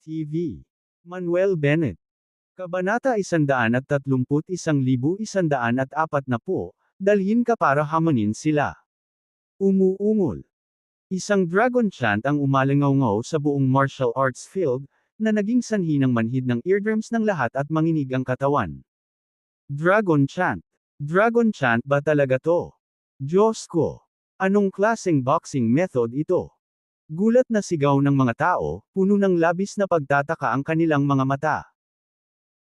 TV. Manuel Bennett. Kabanata 131,140, dalhin ka para hamanin sila. Umuungol. Isang dragon chant ang umalingaw sa buong martial arts field, na naging sanhi ng manhid ng eardrums ng lahat at manginig ang katawan. Dragon chant. Dragon chant ba talaga to? Diyos ko! Anong klaseng boxing method ito? Gulat na sigaw ng mga tao, puno ng labis na pagtataka ang kanilang mga mata.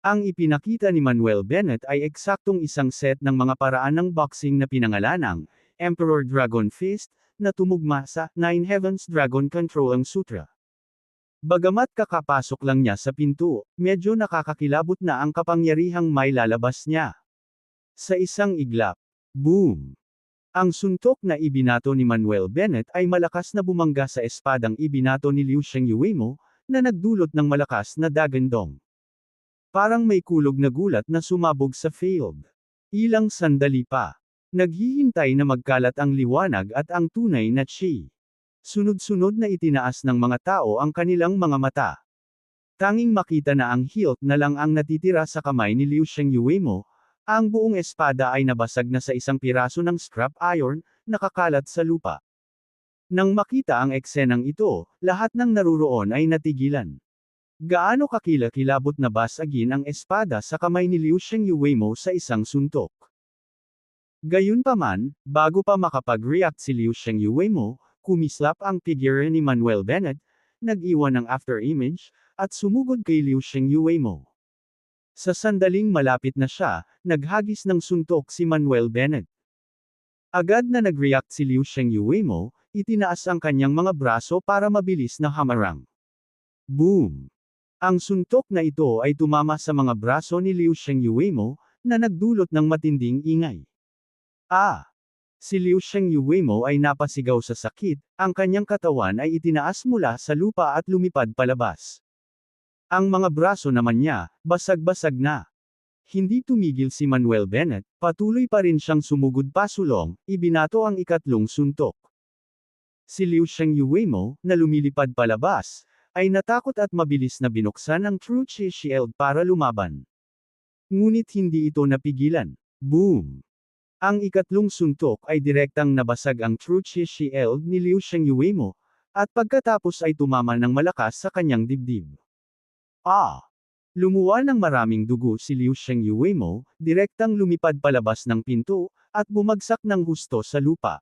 Ang ipinakita ni Manuel Bennett ay eksaktong isang set ng mga paraan ng boxing na pinangalanang Emperor Dragon Fist, na tumugma sa Nine Heavens Dragon Control Sutra. Bagamat kakapasok lang niya sa pinto, medyo nakakakilabot na ang kapangyarihang may lalabas niya. Sa isang iglap, boom! Ang suntok na ibinato ni Manuel Bennett ay malakas na bumangga sa espadang ibinato ni Liu Shengyuemo, na nagdulot ng malakas na dagandong. Parang may kulog na gulat na sumabog sa field. Ilang sandali pa. Naghihintay na magkalat ang liwanag at ang tunay na chi. Sunod-sunod na itinaas ng mga tao ang kanilang mga mata. Tanging makita na ang hilt na lang ang natitira sa kamay ni Liu Shengyuemo. Ang buong espada ay nabasag na sa isang piraso ng scrap iron, nakakalat sa lupa. Nang makita ang eksenang ito, lahat ng naruroon ay natigilan. Gaano kakilakilabot na basagin ang espada sa kamay ni Liu Shengyuemo sa isang suntok. Gayunpaman, bago pa makapag-react si Liu Shengyuemo, kumislap ang figure ni Manuel Bennett, nag-iwan ng after-image, at sumugod kay Liu Shengyuemo. Sa sandaling malapit na siya, naghagis ng suntok si Manuel Bennett. Agad na nag-react si Liu Shengyuemo, itinaas ang kanyang mga braso para mabilis na hamarang. Boom! Ang suntok na ito ay tumama sa mga braso ni Liu Shengyuemo, na nagdulot ng matinding ingay. Si Liu Shengyuemo ay napasigaw sa sakit, ang kanyang katawan ay itinaas mula sa lupa at lumipad palabas. Ang mga braso naman niya, basag-basag na. Hindi tumigil si Manuel Bennett, patuloy pa rin siyang sumugod pasulong, ibinato ang ikatlong suntok. Si Liu Shengyuemo, na lumilipad palabas, ay natakot at mabilis na binuksan ang True Chi Shield para lumaban. Ngunit hindi ito napigilan. Boom! Ang ikatlong suntok ay direktang nabasag ang True Chi Shield ni Liu Shengyuemo, at pagkatapos ay tumama ng malakas sa kanyang dibdib. Lumuwa ng maraming dugo si Liu Shengyuemo, direktang lumipad palabas ng pinto, at bumagsak ng husto sa lupa.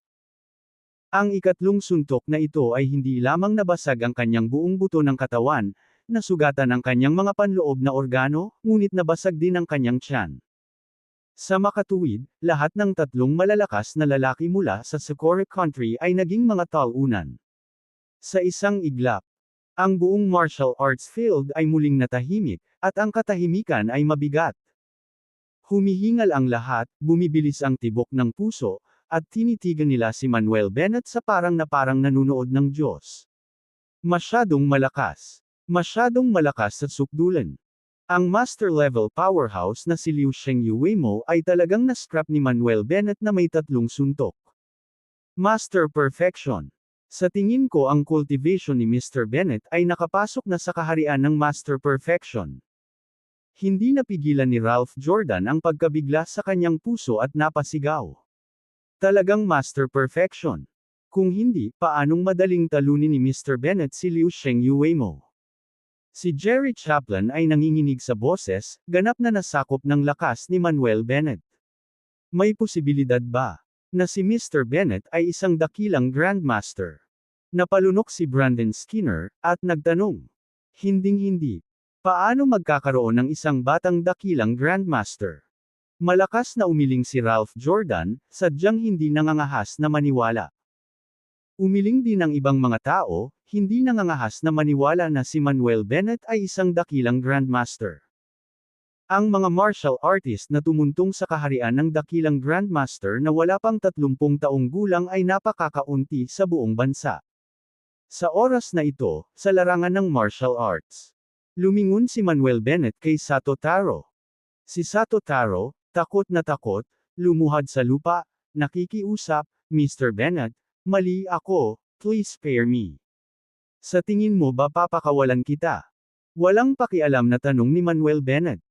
Ang ikatlong suntok na ito ay hindi lamang nabasag ang kanyang buong buto ng katawan, nasugatan ang kanyang mga panloob na organo, ngunit nabasag din ang kanyang tiyan. Sa makatuwid, lahat ng tatlong malalakas na lalaki mula sa Socorro Country ay naging mga talunan. Sa isang iglap, ang buong martial arts field ay muling natahimik, at ang katahimikan ay mabigat. Humihingal ang lahat, bumibilis ang tibok ng puso, at tinitigan nila si Manuel Bennett sa parang nanunood ng Diyos. Masyadong malakas. Masyadong malakas sa sukdulan. Ang master-level powerhouse na si Liu Shengyuemo ay talagang na-scrap ni Manuel Bennett na may tatlong suntok. Master Perfection. Sa tingin ko ang cultivation ni Mr. Bennett ay nakapasok na sa kaharian ng Master Perfection. Hindi napigilan ni Ralph Jordan ang pagkabigla sa kanyang puso at napasigaw. Talagang Master Perfection. Kung hindi, paanong madaling talunin ni Mr. Bennett si Liu Shengyuemo? Si Jerry Chaplin ay nanginginig sa boses, ganap na nasakop ng lakas ni Manuel Bennett. May posibilidad ba na si Mr. Bennett ay isang dakilang Grandmaster? Napalunok si Brandon Skinner, at nagtanong. Hinding-hindi. Paano magkakaroon ng isang batang dakilang Grandmaster? Malakas na umiling si Ralph Jordan, sadyang hindi nangangahas na maniwala. Umiling din ang ibang mga tao, hindi nangangahas na maniwala na si Manuel Bennett ay isang dakilang Grandmaster. Ang mga martial artist na tumuntong sa kaharian ng dakilang Grandmaster na wala pang 30 taong gulang ay napakakaunti sa buong bansa. Sa oras na ito, sa larangan ng martial arts, lumingon si Manuel Bennett kay Sato Taro. Si Sato Taro, takot na takot, lumuhad sa lupa, nakikiusap, Mr. Bennett, mali ako, please spare me. Sa tingin mo ba papakawalan kita? Walang pakialam na tanong ni Manuel Bennett.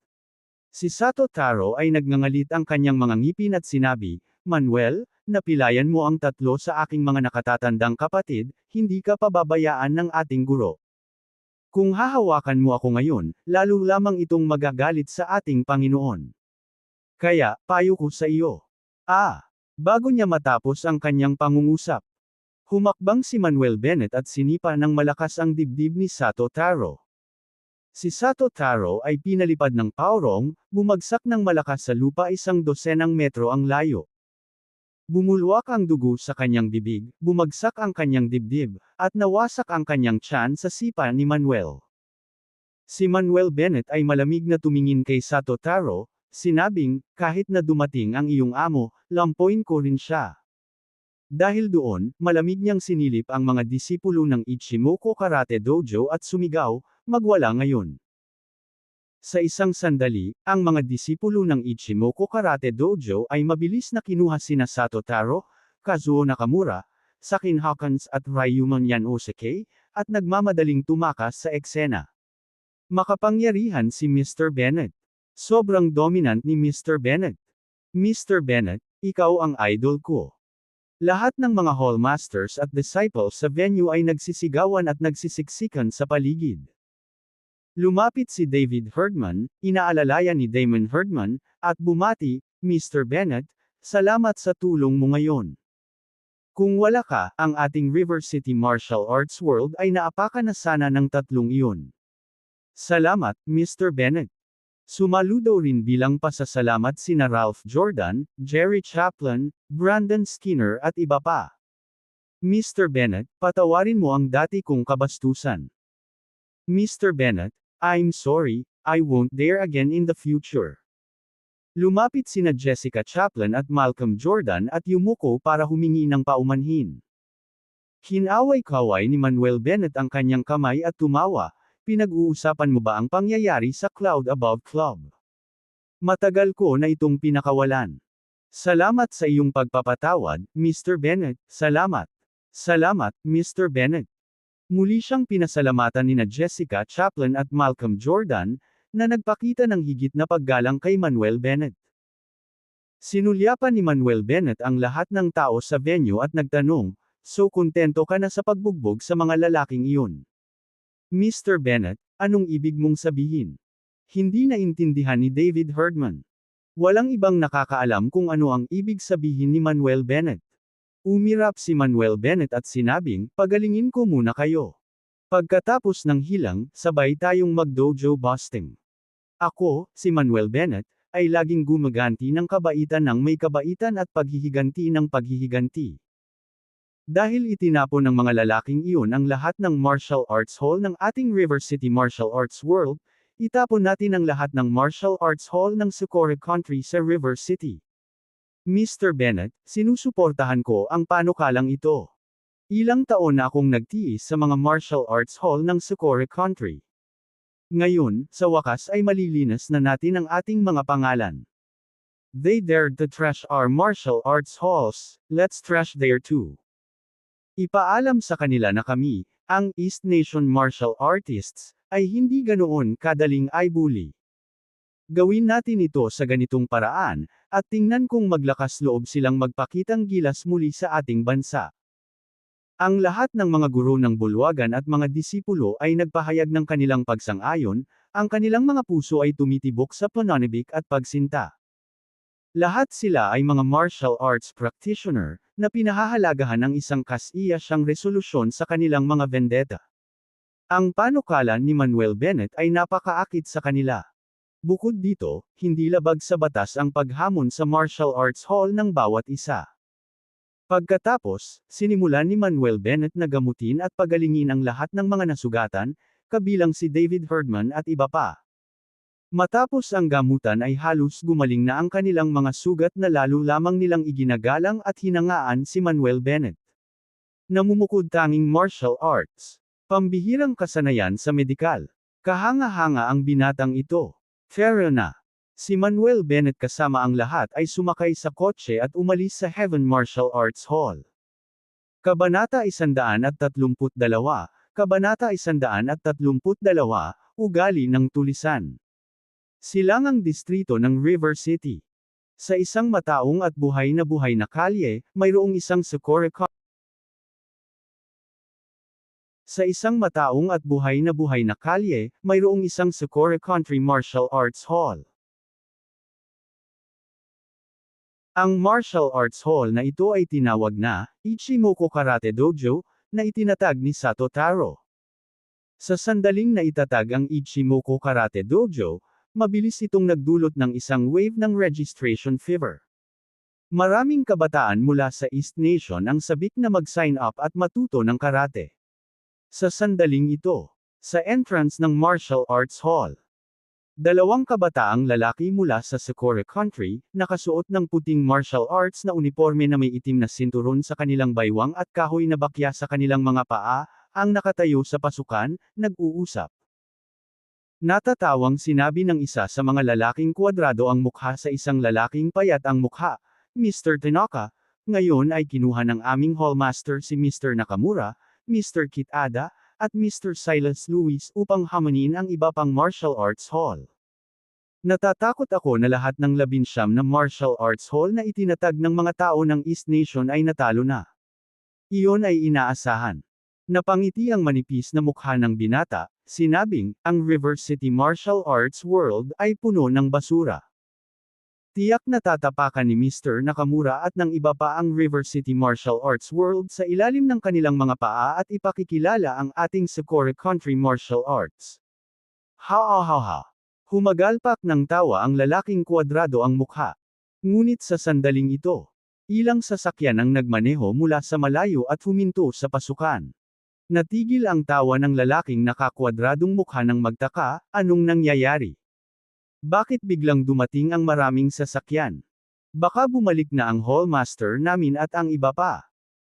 Si Sato Taro ay nagngangalit ang kanyang mga ngipin at sinabi, Manuel, napilayan mo ang tatlo sa aking mga nakatatandang kapatid, hindi ka pababayaan ng ating guro. Kung hahawakan mo ako ngayon, lalo lamang itong magagalit sa ating Panginoon. Kaya, payo ko sa iyo. Bago niya matapos ang kanyang pangungusap, humakbang si Manuel Bennett at sinipa ng malakas ang dibdib ni Sato Taro. Si Sato Taro ay pinalipad ng paurong, bumagsak ng malakas sa lupa 100 metro ang layo. Bumulwak ang dugo sa kanyang bibig, bumagsak ang kanyang dibdib, at nawasak ang kanyang tiyan sa sipa ni Manuel. Si Manuel Bennett ay malamig na tumingin kay Sato Taro, sinabing, kahit na dumating ang iyong amo, lampoin ko rin siya. Dahil doon, malamig niyang sinilip ang mga disipulo ng Ichimoku Karate Dojo at sumigaw, magwala ngayon. Sa isang sandali, ang mga disipulo ng Ichimoku Karate Dojo ay mabilis na kinuha sina Sato Taro, Kazuo Nakamura, Sakin Hawkins at Ryuman Yanosake, at nagmamadaling tumakas sa eksena. Makapangyarihan si Mr. Bennett. Sobrang dominant ni Mr. Bennett. Mr. Bennett, ikaw ang idol ko. Lahat ng mga hallmasters at disciples sa venue ay nagsisigawan at nagsisiksikan sa paligid. Lumapit si David Herdman, inaalalayan ni Damon Herdman, at bumati, Mr. Bennett, salamat sa tulong mo ngayon. Kung wala ka, ang ating River City Martial Arts World ay naapakan na sana ng tatlong iyon. Salamat, Mr. Bennett. Sumaludo rin bilang pasasalamat sina Ralph Jordan, Jerry Chaplin, Brandon Skinner at iba pa. Mr. Bennett, patawarin mo ang dati kong kabastusan. Mr. Bennett, I'm sorry, I won't dare again in the future. Lumapit sina Jessica Chaplin at Malcolm Jordan at yumuko para humingi ng paumanhin. Hinaway-kaway ni Manuel Bennett ang kanyang kamay at tumawa. Pinag-uusapan mo ba ang pangyayari sa Cloud Above Club? Matagal ko na itong pinakawalan. Salamat sa iyong pagpapatawad, Mr. Bennett, salamat. Salamat, Mr. Bennett. Muli siyang pinasalamatan nina Jessica Chaplin at Malcolm Jordan, na nagpakita ng higit na paggalang kay Manuel Bennett. Sinulyapan ni Manuel Bennett ang lahat ng tao sa venue at nagtanong, so kontento ka na sa pagbugbog sa mga lalaking iyon? Mr. Bennett, anong ibig mong sabihin? Hindi naintindihan ni David Herdman. Walang ibang nakakaalam kung ano ang ibig sabihin ni Manuel Bennett. Umirap si Manuel Bennett at sinabing, pagalingin ko muna kayo. Pagkatapos ng hilang, sabay tayong mag-dojo busting. Ako, si Manuel Bennett, ay laging gumaganti ng kabaitan ng may kabaitan at paghihiganti ng paghihiganti. Dahil itinapon ng mga lalaking iyon ang lahat ng martial arts hall ng ating River City Martial Arts World, itapon natin ang lahat ng martial arts hall ng Socorro Country sa River City. Mr. Bennett, sinusuportahan ko ang panukalang ito. Ilang taon na akong nagtiis sa mga martial arts hall ng Socorro Country. Ngayon, sa wakas ay malilinas na natin ang ating mga pangalan. They dared to trash our martial arts halls, let's trash their too. Ipaalam sa kanila na kami, ang East Nation Martial Artists, ay hindi ganoon kadaling ay-bully. Gawin natin ito sa ganitong paraan, at tingnan kung maglakas loob silang magpakitang gilas muli sa ating bansa. Ang lahat ng mga guro ng bulwagan at mga disipulo ay nagpahayag ng kanilang pagsang-ayon, ang kanilang mga puso ay tumitibok sa pananabik at pagsinta. Lahat sila ay mga martial arts practitioner, na pinahahalagahan ng isang kas-iya-siyang resolusyon sa kanilang mga vendetta. Ang panukalan ni Manuel Bennett ay napakaakit sa kanila. Bukod dito, hindi labag sa batas ang paghamon sa martial arts hall ng bawat isa. Pagkatapos, sinimulan ni Manuel Bennett na gamutin at pagalingin ang lahat ng mga nasugatan, kabilang si David Herdman at iba pa. Matapos ang gamutan ay halos gumaling na ang kanilang mga sugat na lalo lamang nilang iginagalang at hinangaan si Manuel Bennett. Namumukod tanging martial arts. Pambihirang kasanayan sa medikal. Kahanga-hanga ang binatang ito. Fair na. Si Manuel Bennett kasama ang lahat ay sumakay sa kotse at umalis sa Heaven Martial Arts Hall. Kabanata 132, Kabanata 132, ugali ng tulisan. Silangang distrito ng River City. Sa isang mataong at buhay na kalye, mayroong isang Socorro Sa isang mataong at buhay na kalye, mayroong isang Socorro Country Martial Arts Hall. Ang martial arts hall na ito ay tinawag na Ichimoku Karate Dojo, na itinatag ni Sato Taro. Sa sandaling na itatag ang Ichimoku Karate Dojo, mabilis itong nagdulot ng isang wave ng registration fever. Maraming kabataan mula sa East Nation ang sabik na mag-sign up at matuto ng karate. Sa sandaling ito, sa entrance ng martial arts hall, dalawang kabataang lalaki mula sa Socorro Country, nakasuot ng puting martial arts na uniforme na may itim na sinturon sa kanilang baywang at kahoy na bakya sa kanilang mga paa, ang nakatayo sa pasukan, nag-uusap. Natatawang sinabi ng isa sa mga lalaking kwadrado ang mukha sa isang lalaking payat ang mukha, Mr. Tanaka, ngayon ay kinuha ng aming hallmaster si Mr. Nakamura, Mr. Kitada, at Mr. Silas Lewis upang hamanin ang iba pang martial arts hall. Natatakot ako na lahat ng 19 na martial arts hall na itinatag ng mga tao ng East Nation ay natalo na. Iyon ay inaasahan. Napangiti ang manipis na mukha ng binata, sinabing, ang River City Martial Arts World ay puno ng basura. Tiyak na tatapakan ni Mr. Nakamura at ng iba pa ang River City Martial Arts World sa ilalim ng kanilang mga paa at ipakikilala ang ating Socorro Country Martial Arts. Ha. Humagalpak ng tawa ang lalaking kwadrado ang mukha. Ngunit sa sandaling ito, ilang sasakyan ang nagmaneho mula sa malayo at huminto sa pasukan. Natigil ang tawa ng lalaking nakakwadradong mukha ng magtaka, anong nangyayari? Bakit biglang dumating ang maraming sasakyan? Baka bumalik na ang hallmaster namin at ang iba pa.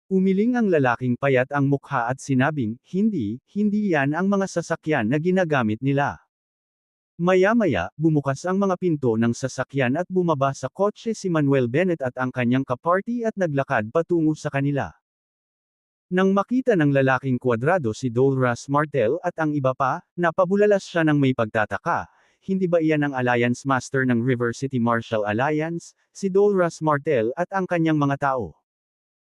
Umiling ang lalaking payat ang mukha at sinabing, hindi yan ang mga sasakyan na ginagamit nila. Maya-maya, bumukas ang mga pinto ng sasakyan at bumaba sa kotse si Manuel Bennett at ang kanyang kaparty at naglakad patungo sa kanila. Nang makita ng lalaking kwadrado si Dolores Martel at ang iba pa, napabulalas siya ng may pagtataka. Hindi ba iyan ang Alliance Master ng River City Martial Alliance, si Dolores Martel at ang kanyang mga tao?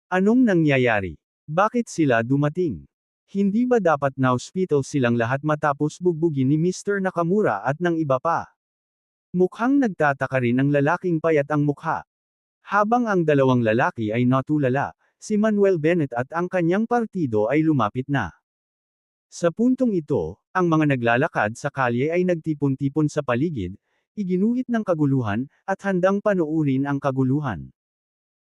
Anong nangyayari? Bakit sila dumating? Hindi ba dapat na hospital silang lahat matapos bugbugin ni Mr. Nakamura at ng iba pa? Mukhang nagtataka rin ang lalaking payat ang mukha. Habang ang dalawang lalaki ay natulala, si Manuel Bennett at ang kanyang partido ay lumapit na. Sa puntong ito, ang mga naglalakad sa kalye ay nagtipon-tipon sa paligid, iginuhit ng kaguluhan, at handang panoorin ang kaguluhan.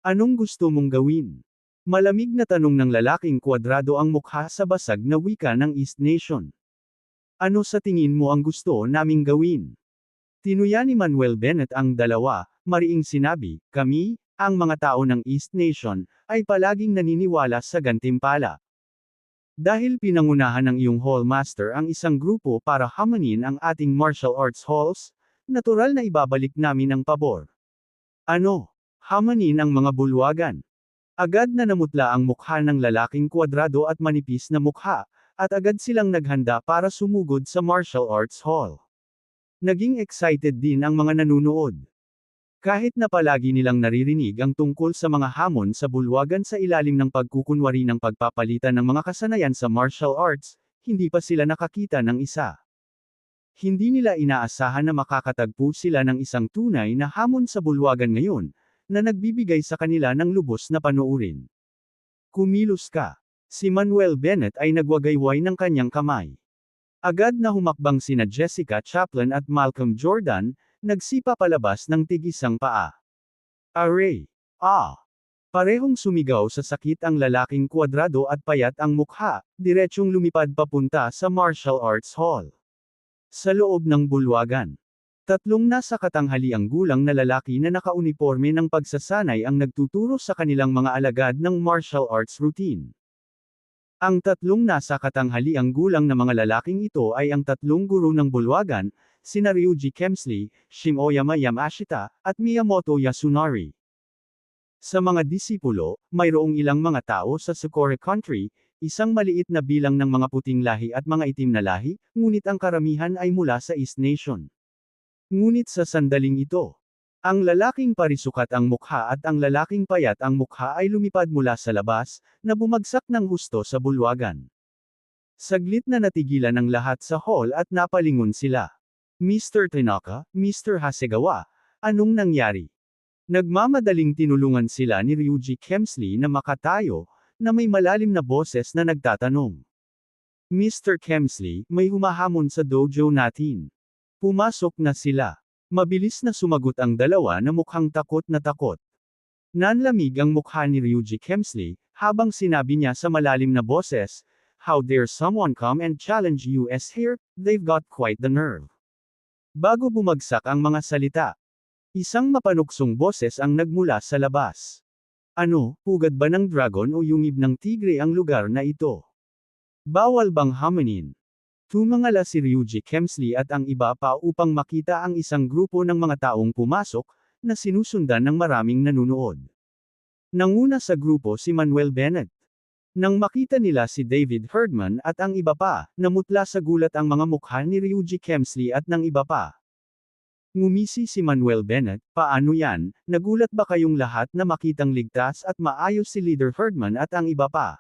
Anong gusto mong gawin? Malamig na tanong ng lalaking kwadrado ang mukha sa basag na wika ng East Nation. Ano sa tingin mo ang gusto naming gawin? Tinuya ni Manuel Bennett ang dalawa, mariing sinabi, kami, ang mga tao ng East Nation, ay palaging naniniwala sa gantimpala. Dahil pinangunahan ng iyong hallmaster ang isang grupo para hamanin ang ating martial arts halls, natural na ibabalik namin ang pabor. Ano? Hamanin ang mga bulwagan. Agad na namutla ang mukha ng lalaking kwadrado at manipis na mukha, at agad silang naghanda para sumugod sa martial arts hall. Naging excited din ang mga nanunood. Kahit na palagi nilang naririnig ang tungkol sa mga hamon sa bulwagan sa ilalim ng pagkukunwari ng pagpapalitan ng mga kasanayan sa martial arts, hindi pa sila nakakita ng isa. Hindi nila inaasahan na makakatagpo sila ng isang tunay na hamon sa bulwagan ngayon, na nagbibigay sa kanila ng lubos na panoorin. Kumilos ka. Si Manuel Bennett ay nagwagayway ng kanyang kamay. Agad na humakbang sina Jessica Chaplin at Malcolm Jordan, nagsipa palabas ng tigisang paa. Aray! Parehong sumigaw sa sakit ang lalaking kwadrado at payat ang mukha, diretsyong lumipad papunta sa martial arts hall. Sa loob ng bulwagan, tatlong nasa katanghaliang gulang na lalaki na nakauniporme ng pagsasanay ang nagtuturo sa kanilang mga alagad ng martial arts routine. Ang tatlong nasa katanghaliang gulang na mga lalaking ito ay ang tatlong guro ng bulwagan, sina Ryuji Kemsley, Shimoyama Yamashita, at Miyamoto Yasunari. Sa mga disipulo, mayroong ilang mga tao sa Socorro Country, isang maliit na bilang ng mga puting lahi at mga itim na lahi, ngunit ang karamihan ay mula sa East Nation. Ngunit sa sandaling ito, ang lalaking parisukat ang mukha at ang lalaking payat ang mukha ay lumipad mula sa labas, na bumagsak ng husto sa bulwagan. Saglit na natigilan ang lahat sa hall at napalingon sila. Mr. Tanaka, Mr. Hasegawa, anong nangyari? Nagmamadaling tinulungan sila ni Ryuji Kemsley na makatayo, na may malalim na boses na nagtatanong. Mr. Kemsley, may humahamon sa dojo natin. Pumasok na sila. Mabilis na sumagot ang dalawa na mukhang takot na takot. Nanlamig ang mukha ni Ryuji Kemsley, habang sinabi niya sa malalim na boses, "How dare someone come and challenge us here, they've got quite the nerve." Bago bumagsak ang mga salita, isang mapanuksong boses ang nagmula sa labas. Ano, pugad ba ng dragon o yungib ng tigre ang lugar na ito? Bawal bang hamanin? Tumangala si Ryuji Kemsley at ang iba pa upang makita ang isang grupo ng mga taong pumasok, na sinusundan ng maraming nanunood. Nanguna sa grupo si Manuel Bennett. Nang makita nila si David Herdman at ang iba pa, namutla sa gulat ang mga mukha ni Ryuji Kemsley at ng iba pa. Ngumisi si Manuel Bennett, paano yan, nagulat ba kayong lahat na makitang ligtas at maayos si Leader Herdman at ang iba pa?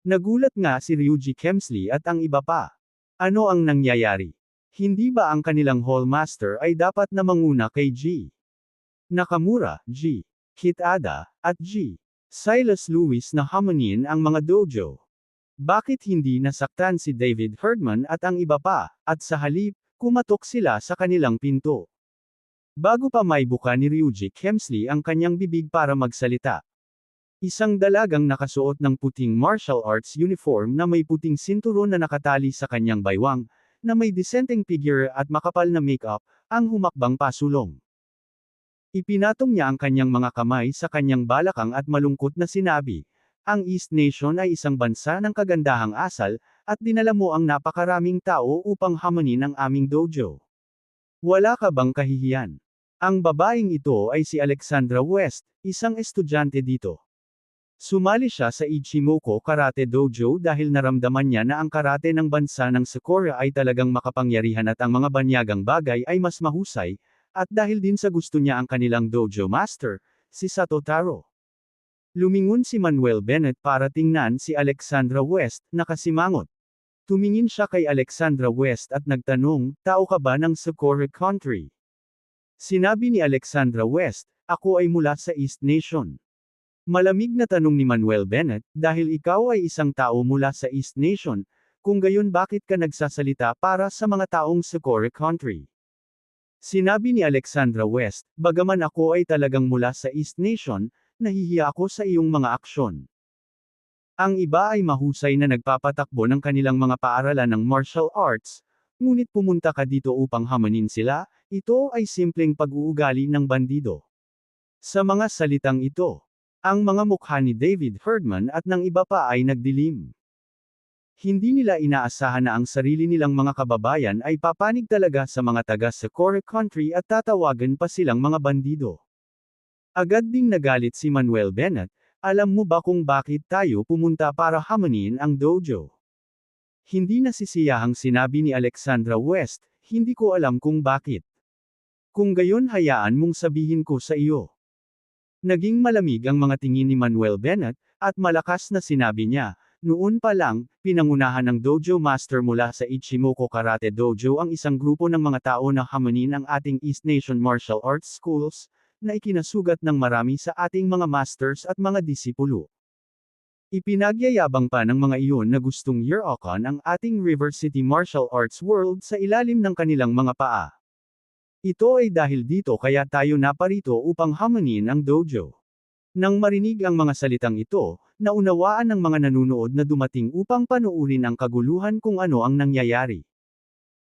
Nagulat nga si Ryuji Kemsley at ang iba pa. Ano ang nangyayari? Hindi ba ang kanilang hallmaster ay dapat na manguna kay G. Nakamura, G. Kitada, at G. Silas Lewis na hamanin ang mga dojo? Bakit hindi nasaktan si David Herdman at ang iba pa, at sa halip, kumatok sila sa kanilang pinto? Bago pa maibuka ni Ryuji Kemsley ang kanyang bibig para magsalita, isang dalagang nakasuot ng puting martial arts uniform na may puting sinturon na nakatali sa kanyang baywang, na may disenteng figure at makapal na makeup, ang humakbang pasulong. Ipinatong niya ang kanyang mga kamay sa kanyang balakang at malungkot na sinabi, "Ang East Nation ay isang bansa ng kagandahang asal, at dinala mo ang napakaraming tao upang hamanin ang aming dojo. Wala ka bang kahihiyan?" Ang babaeng ito ay si Alexandra West, isang estudyante dito. Sumali siya sa Ichimoku Karate Dojo dahil naramdaman niya na ang karate ng bansa ng Sakura ay talagang makapangyarihan at ang mga banyagang bagay ay mas mahusay, at dahil din sa gusto niya ang kanilang dojo master, si Sato Taro. Lumingon si Manuel Bennett para tingnan si Alexandra West, nakasimangot. Tumingin siya kay Alexandra West at nagtanong, "Tao ka ba ng Sakura Country?" Sinabi ni Alexandra West, "Ako ay mula sa East Nation." Malamig na tanong ni Manuel Bennett, "Dahil ikaw ay isang tao mula sa East Nation, kung gayon bakit ka nagsasalita para sa mga taong Sakura Country?" Sinabi ni Alexandra West, "Bagaman ako ay talagang mula sa East Nation, nahihiya ako sa iyong mga aksyon. Ang iba ay mahusay na nagpapatakbo ng kanilang mga paaralan ng martial arts, ngunit pumunta ka dito upang hamanin sila, ito ay simpleng pag-uugali ng bandido." Sa mga salitang ito, ang mga mukha ni David Herdman at ng iba pa ay nagdilim. Hindi nila inaasahan na ang sarili nilang mga kababayan ay papanig talaga sa mga taga Sakura Country at tatawagan pa silang mga bandido. Agad ding nagalit si Manuel Bennett, "Alam mo ba kung bakit tayo pumunta para hamanin ang dojo?" Hindi nasisiyahang sinabi ni Alexandra West, "Hindi ko alam kung bakit. Kung gayon hayaan mong sabihin ko sa iyo." Naging malamig ang mga tingin ni Manuel Bennett, at malakas na sinabi niya, "Noon pa lang, pinangunahan ng dojo master mula sa Ichimoku Karate Dojo ang isang grupo ng mga tao na hamanin ang ating East Nation Martial Arts Schools, na ikinasugat ng marami sa ating mga masters at mga disipulo. Ipinagyayabang pa ng mga iyon na gustong year-okan ang ating River City Martial Arts World sa ilalim ng kanilang mga paa. Ito ay dahil dito kaya tayo naparito upang hamanin ang dojo." Nang marinig ang mga salitang ito, naunawaan ng mga nanunood na dumating upang panuurin ang kaguluhan kung ano ang nangyayari.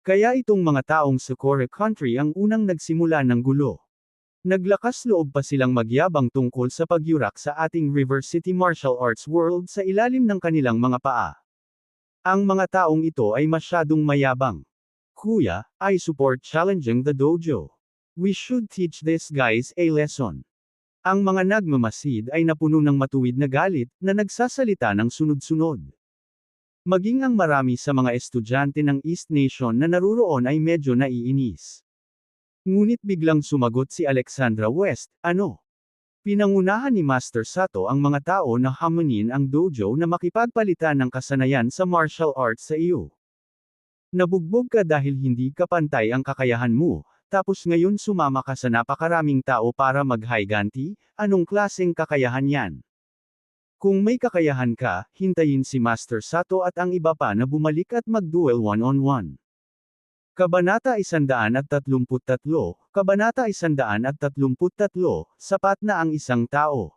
Kaya itong mga taong Sakura Country ang unang nagsimula ng gulo. Naglakas loob pa silang magyabang tungkol sa pagyurak sa ating River City Martial Arts World sa ilalim ng kanilang mga paa. Ang mga taong ito ay masyadong mayabang. "Kuya, I support challenging the dojo. We should teach these guys a lesson." Ang mga nagmamasid ay napuno ng matuwid na galit, na nagsasalita ng sunod-sunod. Maging ang marami sa mga estudyante ng East Nation na naruroon ay medyo naiinis. Ngunit biglang sumagot si Alexandra West, ano? Pinangunahan ni Master Sato ang mga tao na hamunin ang dojo na makipagpalitan ng kasanayan sa martial arts sa iyo. Nabugbog ka dahil hindi ka pantay ang kakayahan mo, tapos ngayon sumama ka sa napakaraming tao para maghiganti, anong klaseng kakayahan yan? Kung may kakayahan ka, hintayin si Master Sato at ang iba pa na bumalik at mag-duel one-on-one. Kabanata 133, Kabanata 133, sapat na ang isang tao.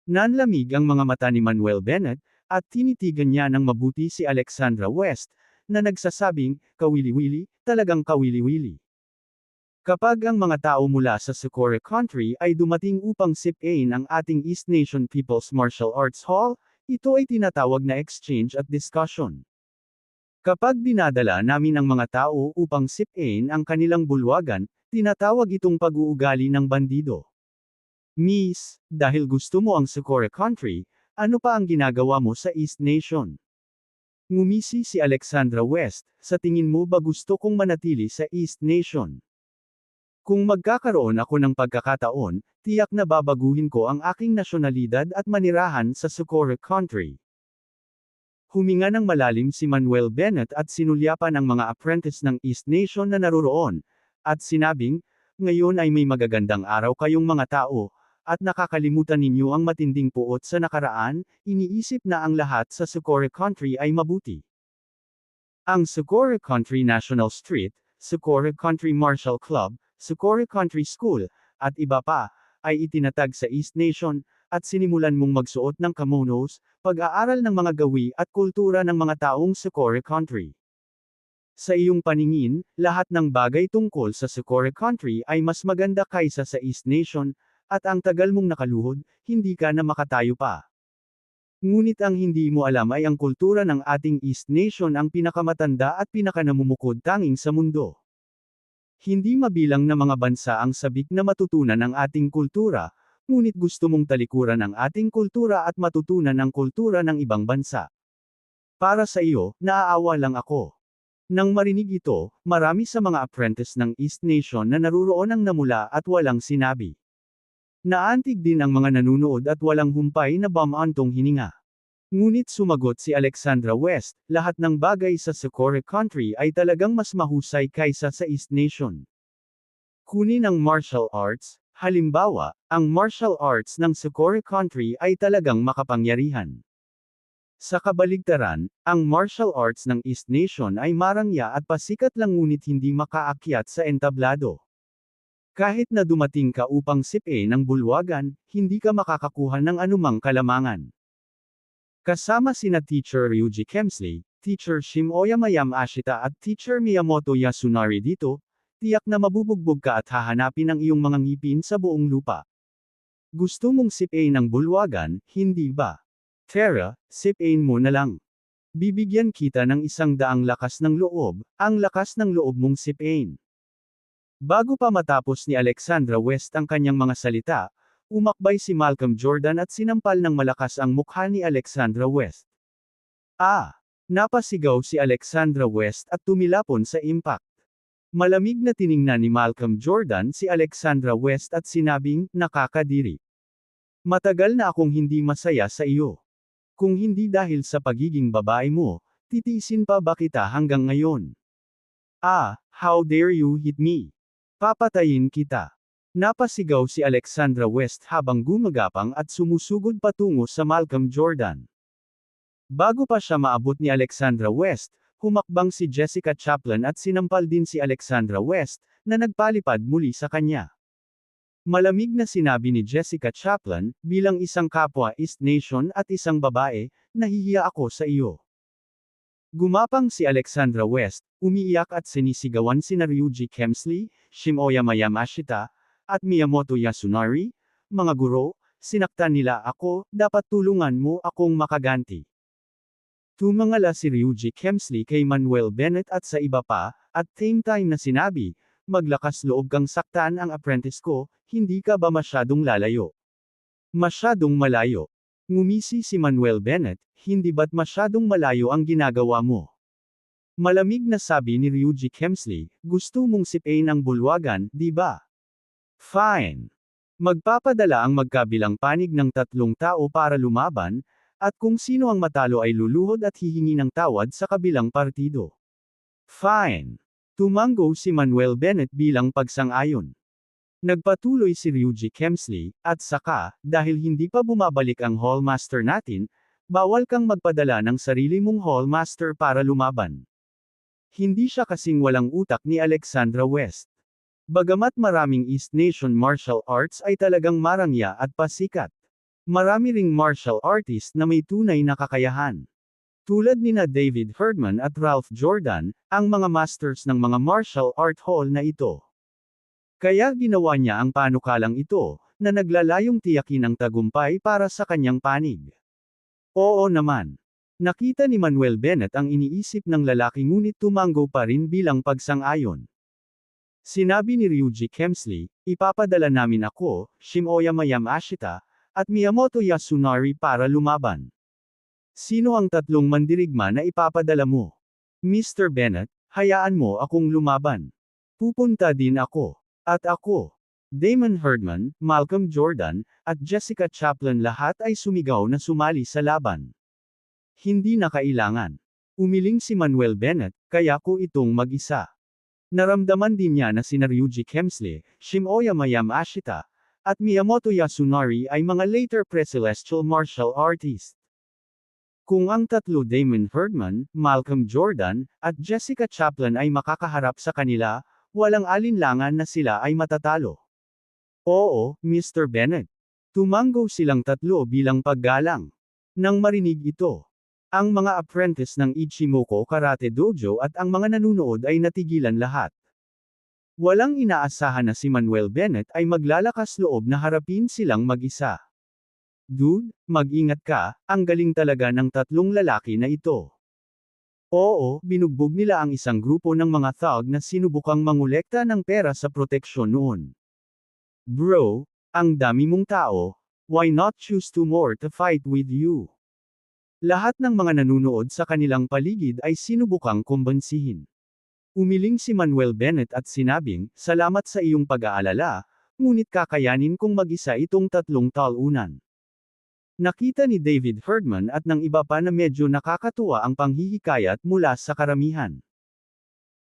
Nanlamig ang mga mata ni Manuel Bennett, at tinitigan niya ng mabuti si Alexandra West, na nagsasabing, kawili-wili, talagang kawili-wili. Kapag ang mga tao mula sa Socorro Country ay dumating upang sipain ang ating East Nation People's Martial Arts Hall, ito ay tinatawag na exchange at discussion. Kapag dinadala namin ang mga tao upang sipain ang kanilang bulwagan, tinatawag itong pag-uugali ng bandido. Miss, dahil gusto mo ang Socorro Country, ano pa ang ginagawa mo sa East Nation? Ngumisi si Alexandra West, sa tingin mo ba gusto kong manatili sa East Nation? Kung magkakaroon ako ng pagkakataon, tiyak na babaguhin ko ang aking nasyonalidad at manirahan sa Socorro Country. Huminga ng malalim si Manuel Bennett at sinulyapan ang mga apprentice ng East Nation na naroroon, at sinabing, ngayon ay may magagandang araw kayong mga tao, at nakakalimutan ninyo ang matinding puot sa nakaraan, iniisip na ang lahat sa Socorro Country ay mabuti. Ang Socorro Country National Street, Socorro Country Martial Club, Socorro Country School, at iba pa, ay itinatag sa East Nation, at sinimulan mong magsuot ng kimonos, pag-aaral ng mga gawi at kultura ng mga taong Socorro Country. Sa iyong paningin, lahat ng bagay tungkol sa Socorro Country ay mas maganda kaysa sa East Nation, at ang tagal mong nakaluhod, hindi ka na makatayo pa. Ngunit ang hindi mo alam ay ang kultura ng ating East Nation ang pinakamatanda at pinakanamumukod tanging sa mundo. Hindi mabilang na mga bansa ang sabik na matutunan ang ating kultura, ngunit gusto mong talikuran ang ating kultura at matutunan ang kultura ng ibang bansa. Para sa iyo, naaawa lang ako. Nang marinig ito, marami sa mga apprentice ng East Nation na naruroon ang namula at walang sinabi. Naantig din ang mga nanunood at walang humpay na bamantong hininga. Ngunit sumagot si Alexandra West, lahat ng bagay sa Socorro Country ay talagang mas mahusay kaysa sa East Nation. Kunin ang martial arts, halimbawa, ang martial arts ng Socorro Country ay talagang makapangyarihan. Sa kabaligtaran, ang martial arts ng East Nation ay marangya at pasikat lang ngunit hindi makaakyat sa entablado. Kahit na dumating ka upang sipain ang bulwagan, hindi ka makakakuha ng anumang kalamangan. Kasama sina Teacher Ryuji Kemsley, Teacher Shimoyama Yamashita at Teacher Miyamoto Yasunari dito, tiyak na mabubugbog ka at hahanapin ang iyong mga ngipin sa buong lupa. Gusto mong sipain ang bulwagan, hindi ba? Tara, sipain mo na lang. Bibigyan kita ng 100 lakas ng loob, ang lakas ng loob mong sipain. Bago pa matapos ni Alexandra West ang kanyang mga salita, umakbay si Malcolm Jordan at sinampal ng malakas ang mukha ni Alexandra West. Napasigaw si Alexandra West at tumilapon sa impact. Malamig na tiningnan ni Malcolm Jordan si Alexandra West at sinabing, nakakadiri. Matagal na akong hindi masaya sa iyo. Kung hindi dahil sa pagiging babae mo, titiisin pa ba kita hanggang ngayon? How dare you hit me? Papatayin kita. Napasigaw si Alexandra West habang gumagapang at sumusugod patungo sa Malcolm Jordan. Bago pa siya maabot ni Alexandra West, humakbang si Jessica Chaplin at sinampal din si Alexandra West, na nagpalipad muli sa kanya. Malamig na sinabi ni Jessica Chaplin, bilang isang kapwa East Nation at isang babae, nahihiya ako sa iyo. Gumapang si Alexandra West, umiiyak at sinisigawan sina Ryuji Kemsley, Shimoyama Yamashita, at Miyamoto Yasunari, mga guro, sinaktan nila ako, dapat tulungan mo akong makaganti. Tumangala si Ryuji Kemsley kay Manuel Bennett at sa iba pa, at same time na sinabi, maglakas loob kang saktan ang apprentice ko, hindi ka ba masyadong lalayo? Masyadong malayo. Ngumisi si Manuel Bennett, hindi ba't masyadong malayo ang ginagawa mo? Malamig na sabi ni Ryuji Kemsley, gusto mong sipain ang bulwagan, di ba? Fine. Magpapadala ang magkabilang panig ng 3 tao para lumaban, at kung sino ang matalo ay luluhod at hihingi ng tawad sa kabilang partido. Fine. Tumango si Manuel Bennett bilang pagsang-ayon. Nagpatuloy si Ryuji Kemsley, at saka, dahil hindi pa bumabalik ang Hallmaster natin, bawal kang magpadala ng sarili mong Hallmaster para lumaban. Hindi siya kasing walang utak ni Alexandra West. Bagamat maraming East Nation martial arts ay talagang marangya at pasikat. Marami ring martial artist na may tunay na kakayahan. Tulad nina David Herdman at Ralph Jordan, ang mga masters ng mga martial art hall na ito. Kaya ginawa niya ang panukalang ito, na naglalayong tiyakin ang tagumpay para sa kanyang panig. Oo naman. Nakita ni Manuel Bennett ang iniisip ng lalaki ngunit tumango pa rin bilang pagsang-ayon. Sinabi ni Ryuji Kemsley, ipapadala namin ako, Shimoyama Yamashita, at Miyamoto Yasunari para lumaban. Sino ang 3 mandirigma na ipapadala mo? Mr. Bennett, hayaan mo akong lumaban. Pupunta din ako. At ako. Damon Herdman, Malcolm Jordan, at Jessica Chaplin lahat ay sumigaw na sumali sa laban. Hindi na kailangan. Umiling si Manuel Bennett, kaya ko itong mag-isa. Naramdaman din niya na sina Ryuji Kemsley, Shimoyama Yamashita, at Miyamoto Yasunari ay mga later pre-celestial martial artist. Kung ang 3 Damon Herdman, Malcolm Jordan, at Jessica Chaplin ay makakaharap sa kanila, walang alinlangan na sila ay matatalo. Oo, Mr. Bennett. Tumango silang 3 bilang paggalang. Nang marinig ito, ang mga apprentice ng Ichimoku Karate Dojo at ang mga nanunood ay natigilan lahat. Walang inaasahan na si Manuel Bennett ay maglalakas loob na harapin silang mag-isa. Dude, mag-ingat ka, ang galing talaga ng 3 lalaki na ito. Oo, binugbog nila ang isang grupo ng mga thug na sinubukang mangolekta ng pera sa proteksyon noon. Bro, ang dami mong tao, why not choose 2 more to fight with you? Lahat ng mga nanunood sa kanilang paligid ay sinubukang kumbansihin. Umiling si Manuel Bennett at sinabing, salamat sa iyong pag-aalala, ngunit kakayanin kong mag-isa itong 3 talunan. Nakita ni David Herdman at ng iba pa na medyo nakakatuwa ang panghihikayat mula sa karamihan.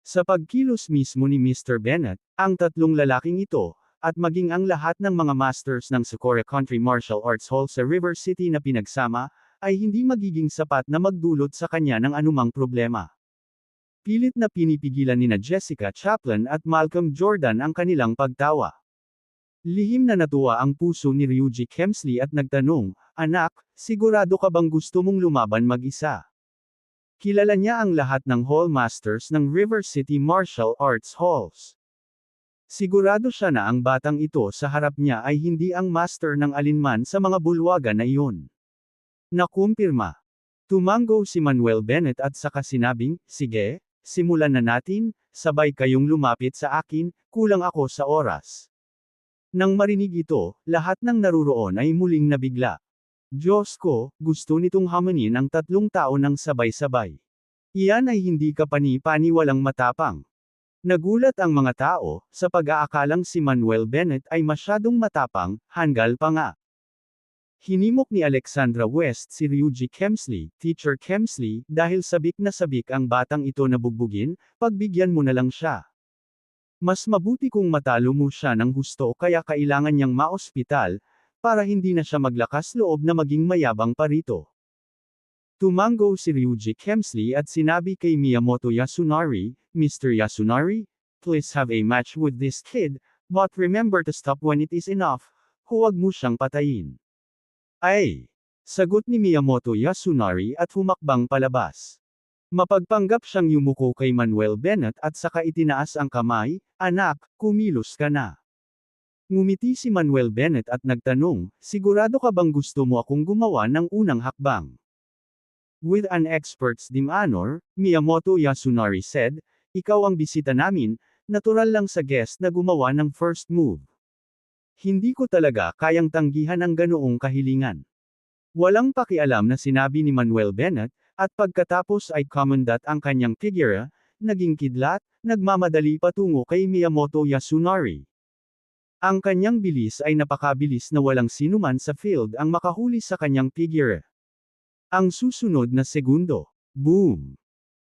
Sa pagkilos mismo ni Mr. Bennett, ang 3 lalaking ito, at maging ang lahat ng mga masters ng Socorro Country Martial Arts Hall sa River City na pinagsama, ay hindi magiging sapat na magdulot sa kanya ng anumang problema. Pilit na pinipigilan nina Jessica Chaplin at Malcolm Jordan ang kanilang pagtawa. Lihim na natuwa ang puso ni Ryuji Kemsley at nagtanong, anak, sigurado ka bang gusto mong lumaban mag-isa? Kilala niya ang lahat ng Hall Masters ng River City Martial Arts Halls. Sigurado siya na ang batang ito sa harap niya ay hindi ang master ng alinman sa mga bulwagan na iyon. Nakumpirma. Tumango si Manuel Bennett at saka sinabing, sige, simulan na natin, sabay kayong lumapit sa akin, kulang ako sa oras. Nang marinig ito, lahat ng naruroon ay muling nabigla. Diyos ko, gusto nitong hamanin ang 3 tao ng sabay-sabay. Iyan ay hindi kapani-paniwalang matapang. Nagulat ang mga tao, sa pag-aakalang si Manuel Bennett ay masyadong matapang, hanggal pa nga. Hinimok ni Alexandra West si Ryuji Kemsley, Teacher Kemsley, dahil sabik na sabik ang batang ito na bugbugin, pagbigyan mo na lang siya. Mas mabuti kung matalo mo siya ng husto kaya kailangan niyang maospital, para hindi na siya maglakas loob na maging mayabang pa rito. Tumango si Ryuji Kemsley at sinabi kay Miyamoto Yasunari, Mr. Yasunari, please have a match with this kid, but remember to stop when it is enough, huwag mo siyang patayin. Ay! Sagot ni Miyamoto Yasunari at humakbang palabas. Mapagpanggap siyang yumuko kay Manuel Bennett at saka itinaas ang kamay, anak, kumilos ka na. Ngumiti si Manuel Bennett at nagtanong, sigurado ka bang gusto mo akong gumawa ng unang hakbang? With an expert's demeanor, Miyamoto Yasunari said, ikaw ang bisita namin, natural lang sa guest na gumawa ng first move. Hindi ko talaga kayang tanggihan ang ganoong kahilingan. Walang pakialam na sinabi ni Manuel Bennett, at pagkatapos ay kumundat ang kanyang figura, naging kidlat, nagmamadali patungo kay Miyamoto Yasunari. Ang kanyang bilis ay napakabilis na walang sinuman sa field ang makahuli sa kanyang figura. Ang susunod na segundo, boom!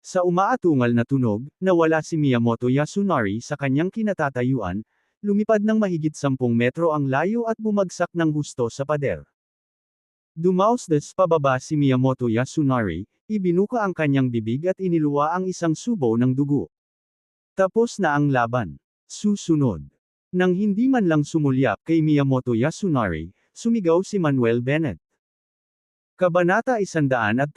Sa umaatungal na tunog, nawala si Miyamoto Yasunari sa kanyang kinatatayuan, lumipad ng mahigit 10 metro ang layo at bumagsak ng husto sa pader. Dumausdas pababa si Miyamoto Yasunari, ibinuka ang kanyang bibig at iniluwa ang isang subo ng dugo. Tapos na ang laban. Susunod. Nang hindi man lang sumulyap kay Miyamoto Yasunari, sumigaw si Manuel Bennett. Kabanata 134,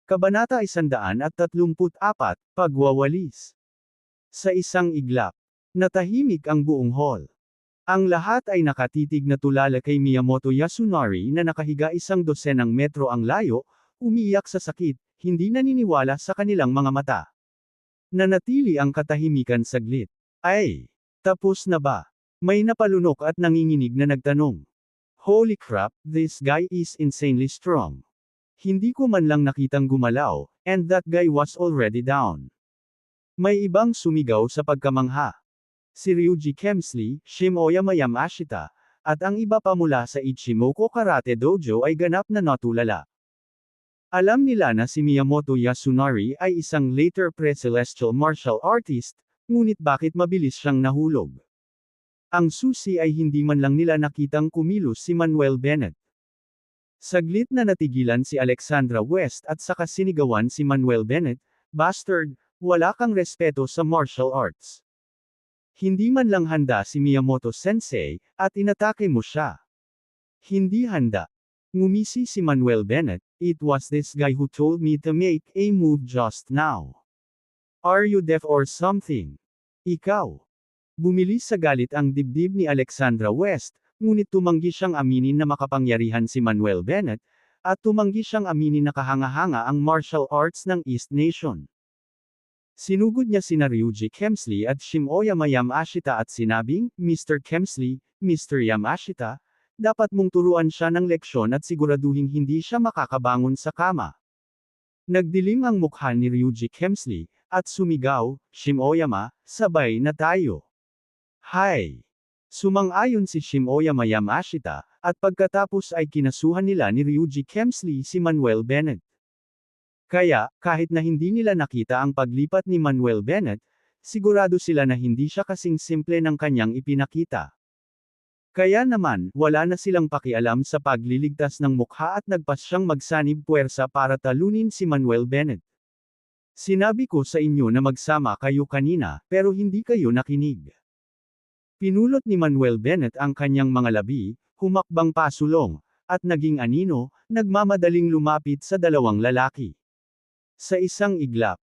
Kabanata 134, Pagwawalis. Sa isang iglap, natahimik ang buong hall. Ang lahat ay nakatitig na tulala kay Miyamoto Yasunari na nakahiga 12 metro ang layo, umiiyak sa sakit, hindi naniniwala sa kanilang mga mata. Nanatili ang katahimikan saglit. Ay! Tapos na ba? May napalunok at nanginginig na nagtanong. Holy crap, this guy is insanely strong. Hindi ko man lang nakitang gumalaw, and that guy was already down. May ibang sumigaw sa pagkamangha. Si Ryuji Kemsley, Shimoyama Yamashita, at ang iba pa mula sa Ichimoku Karate Dojo ay ganap na natulala. Alam nila na si Miyamoto Yasunari ay isang later pre-celestial martial artist, ngunit bakit mabilis siyang nahulog? Ang susi ay hindi man lang nila nakitang kumilos si Manuel Bennett. Saglit na natigilan si Alexandra West at saka sinigawan si Manuel Bennett, "Bastard, wala kang respeto sa martial arts. Hindi man lang handa si Miyamoto Sensei, at inatake mo siya." Hindi handa. Ngumisi si Manuel Bennett, "It was this guy who told me to make a move just now. Are you deaf or something? Ikaw." Bumilis sa galit ang dibdib ni Alexandra West, ngunit tumanggi siyang aminin na makapangyarihan si Manuel Bennett, at tumanggi siyang aminin na kahanga-hanga ang martial arts ng East Nation. Sinugod niya sina Ryuji Kemsley at Shimoyama Yamashita at sinabing, "Mr. Kemsley, Mr. Yamashita, dapat mong turuan siya ng leksyon at siguraduhing hindi siya makakabangon sa kama." Nagdilim ang mukha ni Ryuji Kemsley, at sumigaw, "Shimoyama, sabay na tayo." Hay! Sumang-ayon si Shimoyama Yamashita, at pagkatapos ay kinasuhan nila ni Ryuji Kemsley si Manuel Bennett. Kaya, kahit na hindi nila nakita ang paglipat ni Manuel Bennett, sigurado sila na hindi siya kasing simple ng kanyang ipinakita. Kaya naman, wala na silang pakialam sa pagliligtas ng mukha at nagpas siyang magsanib puwersa para talunin si Manuel Bennett. "Sinabi ko sa inyo na magsama kayo kanina, pero hindi kayo nakinig." Pinulot ni Manuel Bennett ang kanyang mga labi, humakbang pasulong, at naging anino, nagmamadaling lumapit sa dalawang lalaki. Sa isang iglap,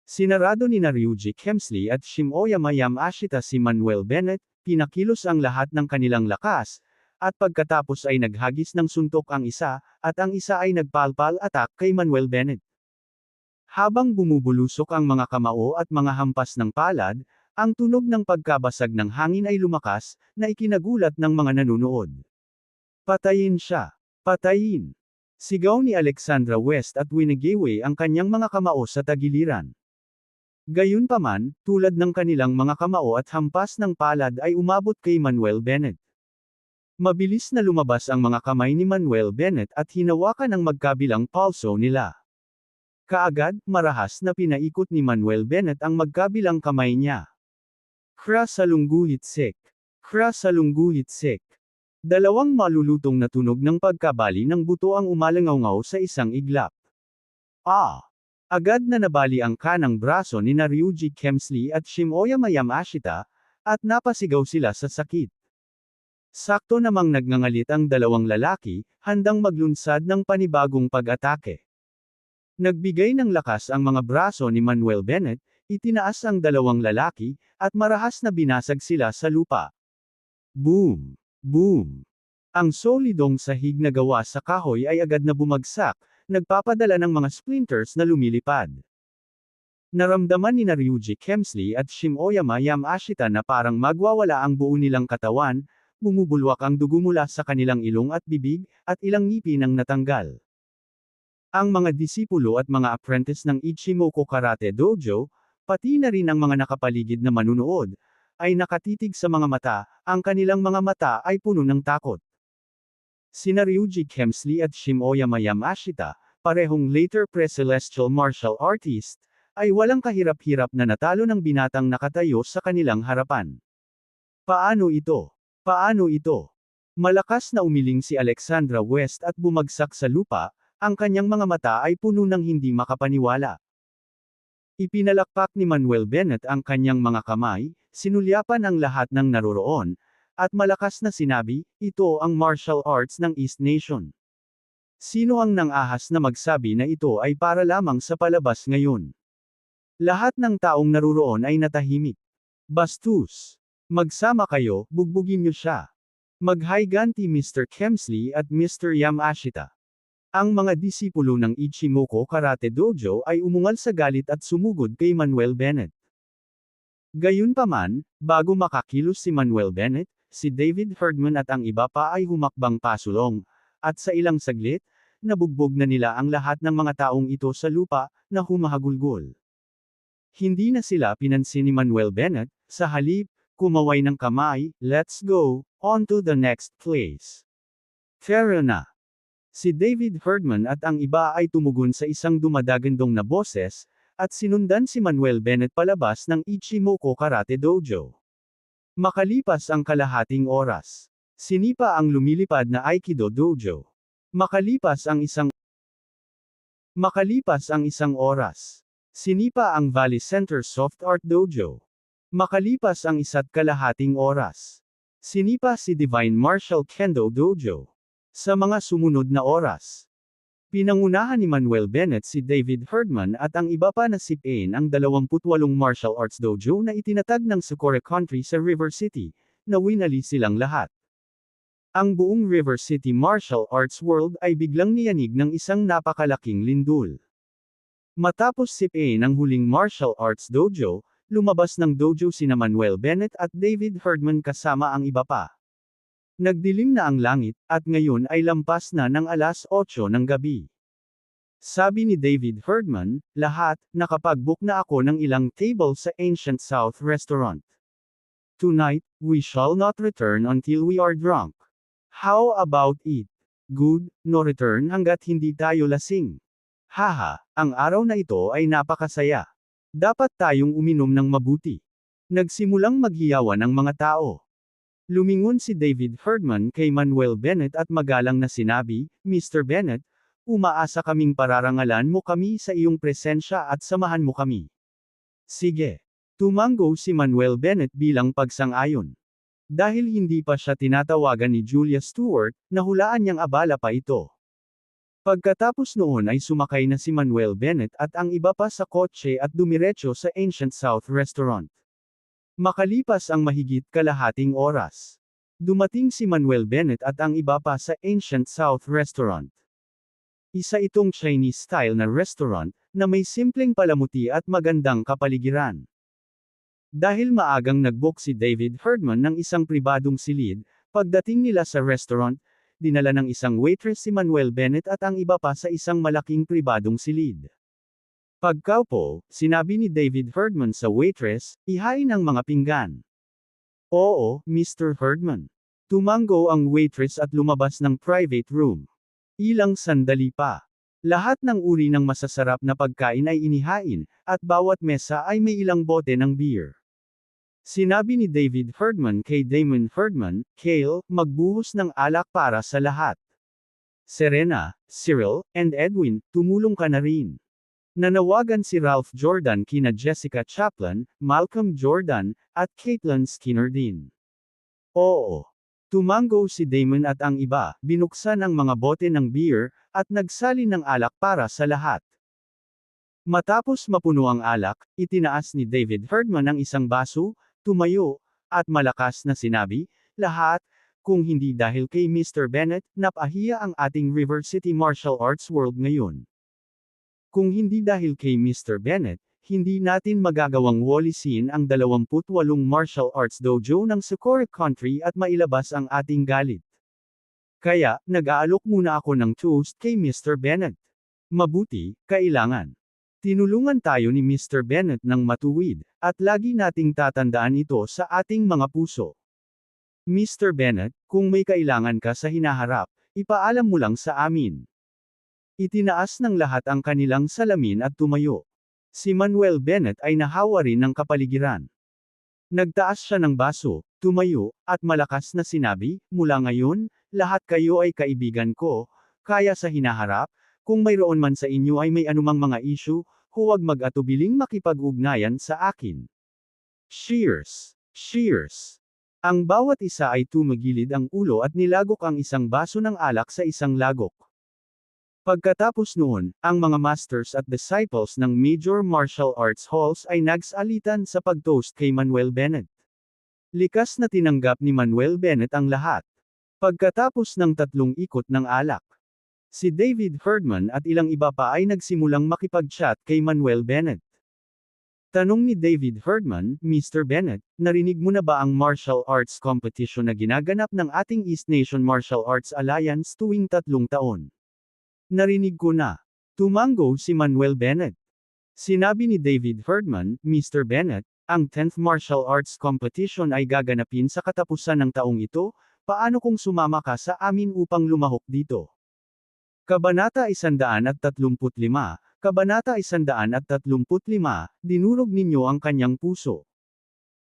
sinarado ni Ryuji Kemsley at Shimoyama Yamashita si Manuel Bennett, pinakilos ang lahat ng kanilang lakas, at pagkatapos ay naghagis ng suntok ang isa, at ang isa ay nagpalpal attack kay Manuel Bennett. Habang bumubulusok ang mga kamao at mga hampas ng palad, ang tunog ng pagkabasag ng hangin ay lumakas, na ikinagulat ng mga nanunood. "Patayin siya! Patayin!" Sigaw ni Alexandra West at winigiwe ang kanyang mga kamao sa tagiliran. Gayunpaman, tulad ng kanilang mga kamao at hampas ng palad ay umabot kay Manuel Bennett. Mabilis na lumabas ang mga kamay ni Manuel Bennett at hinawakan ang magkabilang palso nila. Kaagad, marahas na pinaikot ni Manuel Bennett ang magkabilang kamay niya. Krasalunguhitsik. Krasalunguhitsik. Dalawang malulutong na tunog ng pagkabali ng buto ang umalangaw sa isang iglap. Ah! Agad na nabali ang kanang braso ni Ryuji Kemsley at Shimoyama Yamashita, at napasigaw sila sa sakit. Sakto namang nagngangalit ang dalawang lalaki, handang maglunsad ng panibagong pag-atake. Nagbigay ng lakas ang mga braso ni Manuel Bennett, itinaas ang dalawang lalaki, at marahas na binasag sila sa lupa. Boom! Boom! Ang solidong sahig na gawa sa kahoy ay agad na bumagsak, nagpapadala ng mga splinters na lumilipad. Naramdaman ni Ryuji Kemsley at Shimoyama Yamashita na parang magwawala ang buo nilang katawan, bumubulwak ang dugo mula sa kanilang ilong at bibig, at ilang ngipin ang natanggal. Ang mga disipulo at mga apprentice ng Ichimoku Karate Dojo, pati na rin ang mga nakapaligid na manunood, ay nakatitig sa mga mata, ang kanilang mga mata ay puno ng takot. Sina Ryuji Kemsley at Shimoyama Yamashita, parehong later pre-celestial martial artist, ay walang kahirap-hirap na natalo ng binatang nakatayo sa kanilang harapan. Paano ito? Paano ito? Malakas na umiling si Alexandra West at bumagsak sa lupa, ang kanyang mga mata ay puno ng hindi makapaniwala. Ipinalakpak ni Manuel Bennett ang kanyang mga kamay, sinulyapan ang lahat ng naroroon, at malakas na sinabi, ito ang martial arts ng East Nation. Sino ang nang-ahas na magsabi na ito ay para lamang sa palabas ngayon? Lahat ng taong naroroon ay natahimik. Bastos! Magsama kayo, bugbugin niyo siya. Maghayganti Mr. Kemsley at Mr. Yamashita. Ang mga disipulo ng Ichimoku Karate Dojo ay umungal sa galit at sumugod kay Manuel Bennett. Gayunpaman, bago makakilos si Manuel Bennett, si David Herdman at ang iba pa ay humakbang pasulong, at sa ilang saglit, nabugbog na nila ang lahat ng mga taong ito sa lupa, na humahagulgol. Hindi na sila pinansin ni Manuel Bennett, sa halip, kumaway ng kamay, let's go, on to the next place. Tara na! Si David Herdman at ang iba ay tumugon sa isang dumadagandong na boses, at sinundan si Manuel Bennett palabas ng Ichimoku Karate Dojo. Makalipas ang kalahating oras, sinipa ang lumilipad na Aikido Dojo. Makalipas ang isang oras, sinipa ang Valley Center Soft Art Dojo. Makalipas ang isa't kalahating oras, sinipa si Divine Martial Kendo Dojo. Sa mga sumunod na oras, pinangunahan ni Manuel Bennett si David Herdman at ang iba pa na sipain ang 28 martial arts dojo na itinatag ng Socorro Country sa River City, na winali silang lahat. Ang buong River City Martial Arts World ay biglang niyanig ng isang napakalaking lindol. Matapos sipain ang huling martial arts dojo, lumabas ng dojo sina Manuel Bennett at David Herdman kasama ang iba pa. Nagdilim na ang langit, at ngayon ay lampas na ng 8:00 ng gabi. Sabi ni David Herdman, lahat, nakapag-book na ako ng ilang table sa Ancient South Restaurant. Tonight, we shall not return until we are drunk. How about it? Good, no return hanggat hindi tayo lasing. Haha, ang araw na ito ay napakasaya. Dapat tayong uminom ng mabuti. Nagsimulang maghiyawan ang mga tao. Lumingon si David Herdman kay Manuel Bennett at magalang na sinabi, Mr. Bennett, umaasa kaming pararangalan mo kami sa iyong presensya at samahan mo kami. Sige. Tumango si Manuel Bennett bilang pagsang-ayon. Dahil hindi pa siya tinatawagan ni Julia Stewart, nahulaan niyang abala pa ito. Pagkatapos noon ay sumakay na si Manuel Bennett at ang iba pa sa kotse at dumiretso sa Ancient South Restaurant. Makalipas ang mahigit kalahating oras, dumating si Manuel Bennett at ang iba pa sa Ancient South Restaurant. Isa itong Chinese-style na restaurant, na may simpleng palamuti at magandang kapaligiran. Dahil maagang nag-book si David Herdman ng isang pribadong silid, pagdating nila sa restaurant, dinala ng isang waitress si Manuel Bennett at ang iba pa sa isang malaking pribadong silid. Pagkaupo, sinabi ni David Herdman sa waitress, ihain ang mga pinggan. Oo, Mr. Herdman. Tumango ang waitress at lumabas ng private room. Ilang sandali pa. Lahat ng uri ng masasarap na pagkain ay inihain, at bawat mesa ay may ilang bote ng beer. Sinabi ni David Herdman kay Damon Herdman, Cale, magbuhos ng alak para sa lahat. Serena, Cyril, and Edwin, tumulong ka na rin. Nanawagan si Ralph Jordan kina Jessica Chaplin, Malcolm Jordan, at Caitlin Skinner din. Oo. Tumango si Damon at ang iba, binuksan ang mga bote ng beer, at nagsalin ng alak para sa lahat. Matapos mapuno ang alak, itinaas ni David Herdman ang isang baso, tumayo, at malakas na sinabi, lahat, kung hindi dahil kay Mr. Bennett, napahiya ang ating River City Martial Arts World ngayon. Kung hindi dahil kay Mr. Bennett, hindi natin magagawang walisin ang 28 martial arts dojo ng Sakura Country at mailabas ang ating galit. Kaya, nag-aalok muna ako ng toast kay Mr. Bennett. Mabuti, kailangan. Tinulungan tayo ni Mr. Bennett ng matuwid, at lagi nating tatandaan ito sa ating mga puso. Mr. Bennett, kung may kailangan ka sa hinaharap, ipaalam mo lang sa amin. Itinaas ng lahat ang kanilang salamin at tumayo. Si Manuel Bennett ay nahawa rin ng kapaligiran. Nagtaas siya ng baso, tumayo, at malakas na sinabi, mula ngayon, lahat kayo ay kaibigan ko, kaya sa hinaharap, kung mayroon man sa inyo ay may anumang mga issue, huwag mag-atubiling makipag-ugnayan sa akin. Cheers! Cheers! Ang bawat isa ay tumagilid ang ulo at nilagok ang isang baso ng alak sa isang lagok. Pagkatapos noon, ang mga masters at disciples ng Major Martial Arts Halls ay nagsalitan sa pag-toast kay Manuel Bennett. Likas na tinanggap ni Manuel Bennett ang lahat. Pagkatapos ng 3 ikot ng alak, si David Herdman at ilang iba pa ay nagsimulang makipag-chat kay Manuel Bennett. Tanong ni David Herdman, Mr. Bennett, narinig mo na ba ang martial arts competition na ginaganap ng ating East Nation Martial Arts Alliance tuwing 3 taon? Narinig ko na. Tumango si Manuel Bennett. Sinabi ni David Herdman, Mr. Bennett, ang 10th Martial Arts Competition ay gaganapin sa katapusan ng taong ito, paano kung sumama ka sa amin upang lumahok dito? Kabanata 135, Kabanata 135, dinurog ninyo ang kanyang puso.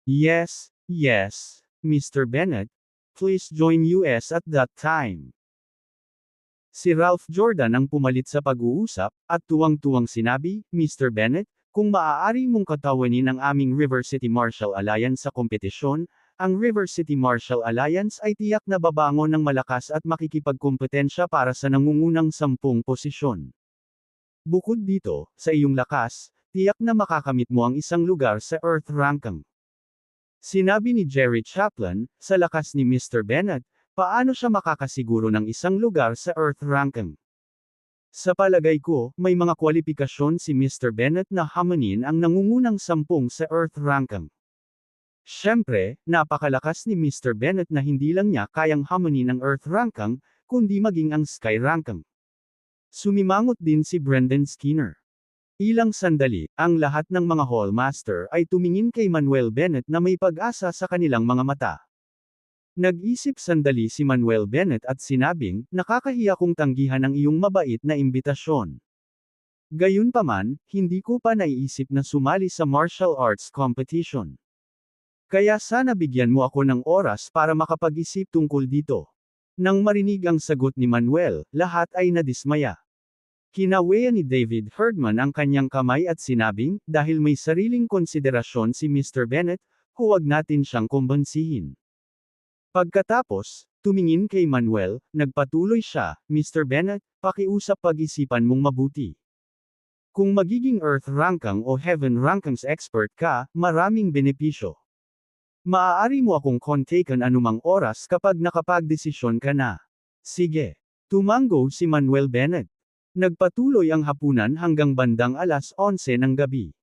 Yes, yes, Mr. Bennett, please join us at that time. Si Ralph Jordan ang pumalit sa pag-uusap, at tuwang-tuwang sinabi, Mr. Bennett, kung maaari mong katawanin ang aming River City Martial Alliance sa kompetisyon, ang River City Martial Alliance ay tiyak na babangon ng malakas at makikipagkompetensya para sa nangungunang 10 posisyon. Bukod dito, sa iyong lakas, tiyak na makakamit mo ang isang lugar sa Earth Ranking. Sinabi ni Jerry Chaplin, sa lakas ni Mr. Bennett, paano siya makakasiguro ng isang lugar sa Earth Ranking? Sa palagay ko, may mga kwalifikasyon si Mr. Bennett na hamanin ang nangungunang 10 sa Earth Ranking. Siyempre, napakalakas ni Mr. Bennett na hindi lang niya kayang hamanin ang Earth Ranking, kundi maging ang Sky Ranking. Sumimangot din si Brendan Skinner. Ilang sandali, ang lahat ng mga Hallmaster ay tumingin kay Manuel Bennett na may pag-asa sa kanilang mga mata. Nag-isip sandali si Manuel Bennett at sinabing, nakakahiya kong tanggihan ang iyong mabait na imbitasyon. Gayunpaman, hindi ko pa naiisip na sumali sa martial arts competition. Kaya sana bigyan mo ako ng oras para makapag-isip tungkol dito. Nang marinig ang sagot ni Manuel, lahat ay nadismaya. Kinawean ni David Herdman ang kanyang kamay at sinabing, dahil may sariling konsiderasyon si Mr. Bennett, huwag natin siyang kumbansihin. Pagkatapos, tumingin kay Manuel, nagpatuloy siya, Mr. Bennett, pakiusap pag-isipan mong mabuti. Kung magiging Earth Ranking o Heaven Rankings expert ka, maraming benepisyo. Maaari mo akong kontakan anumang oras kapag nakapagdesisyon ka na. Sige. Tumango si Manuel Bennett. Nagpatuloy ang hapunan hanggang bandang 11:00 ng gabi.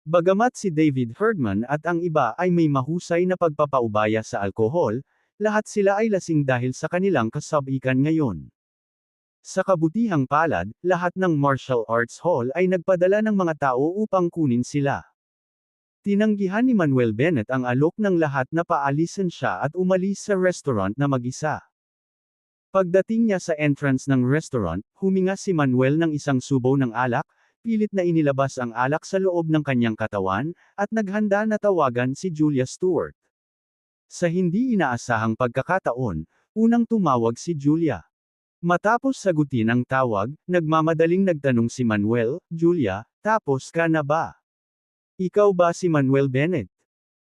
Bagamat si David Herdman at ang iba ay may mahusay na pagpapaubaya sa alkohol, lahat sila ay lasing dahil sa kanilang kasabikan ngayon. Sa kabutihang palad, lahat ng martial arts hall ay nagpadala ng mga tao upang kunin sila. Tinanggihan ni Manuel Bennett ang alok ng lahat na paalisan siya at umalis sa restaurant na mag-isa. Pagdating niya sa entrance ng restaurant, huminga si Manuel ng isang subaw ng alak, pilit na inilabas ang alak sa loob ng kanyang katawan, at naghanda na tawagan si Julia Stewart. Sa hindi inaasahang pagkakataon, unang tumawag si Julia. Matapos sagutin ang tawag, nagmamadaling nagtanong si Manuel, Julia, tapos ka na ba? Ikaw ba si Manuel Bennett?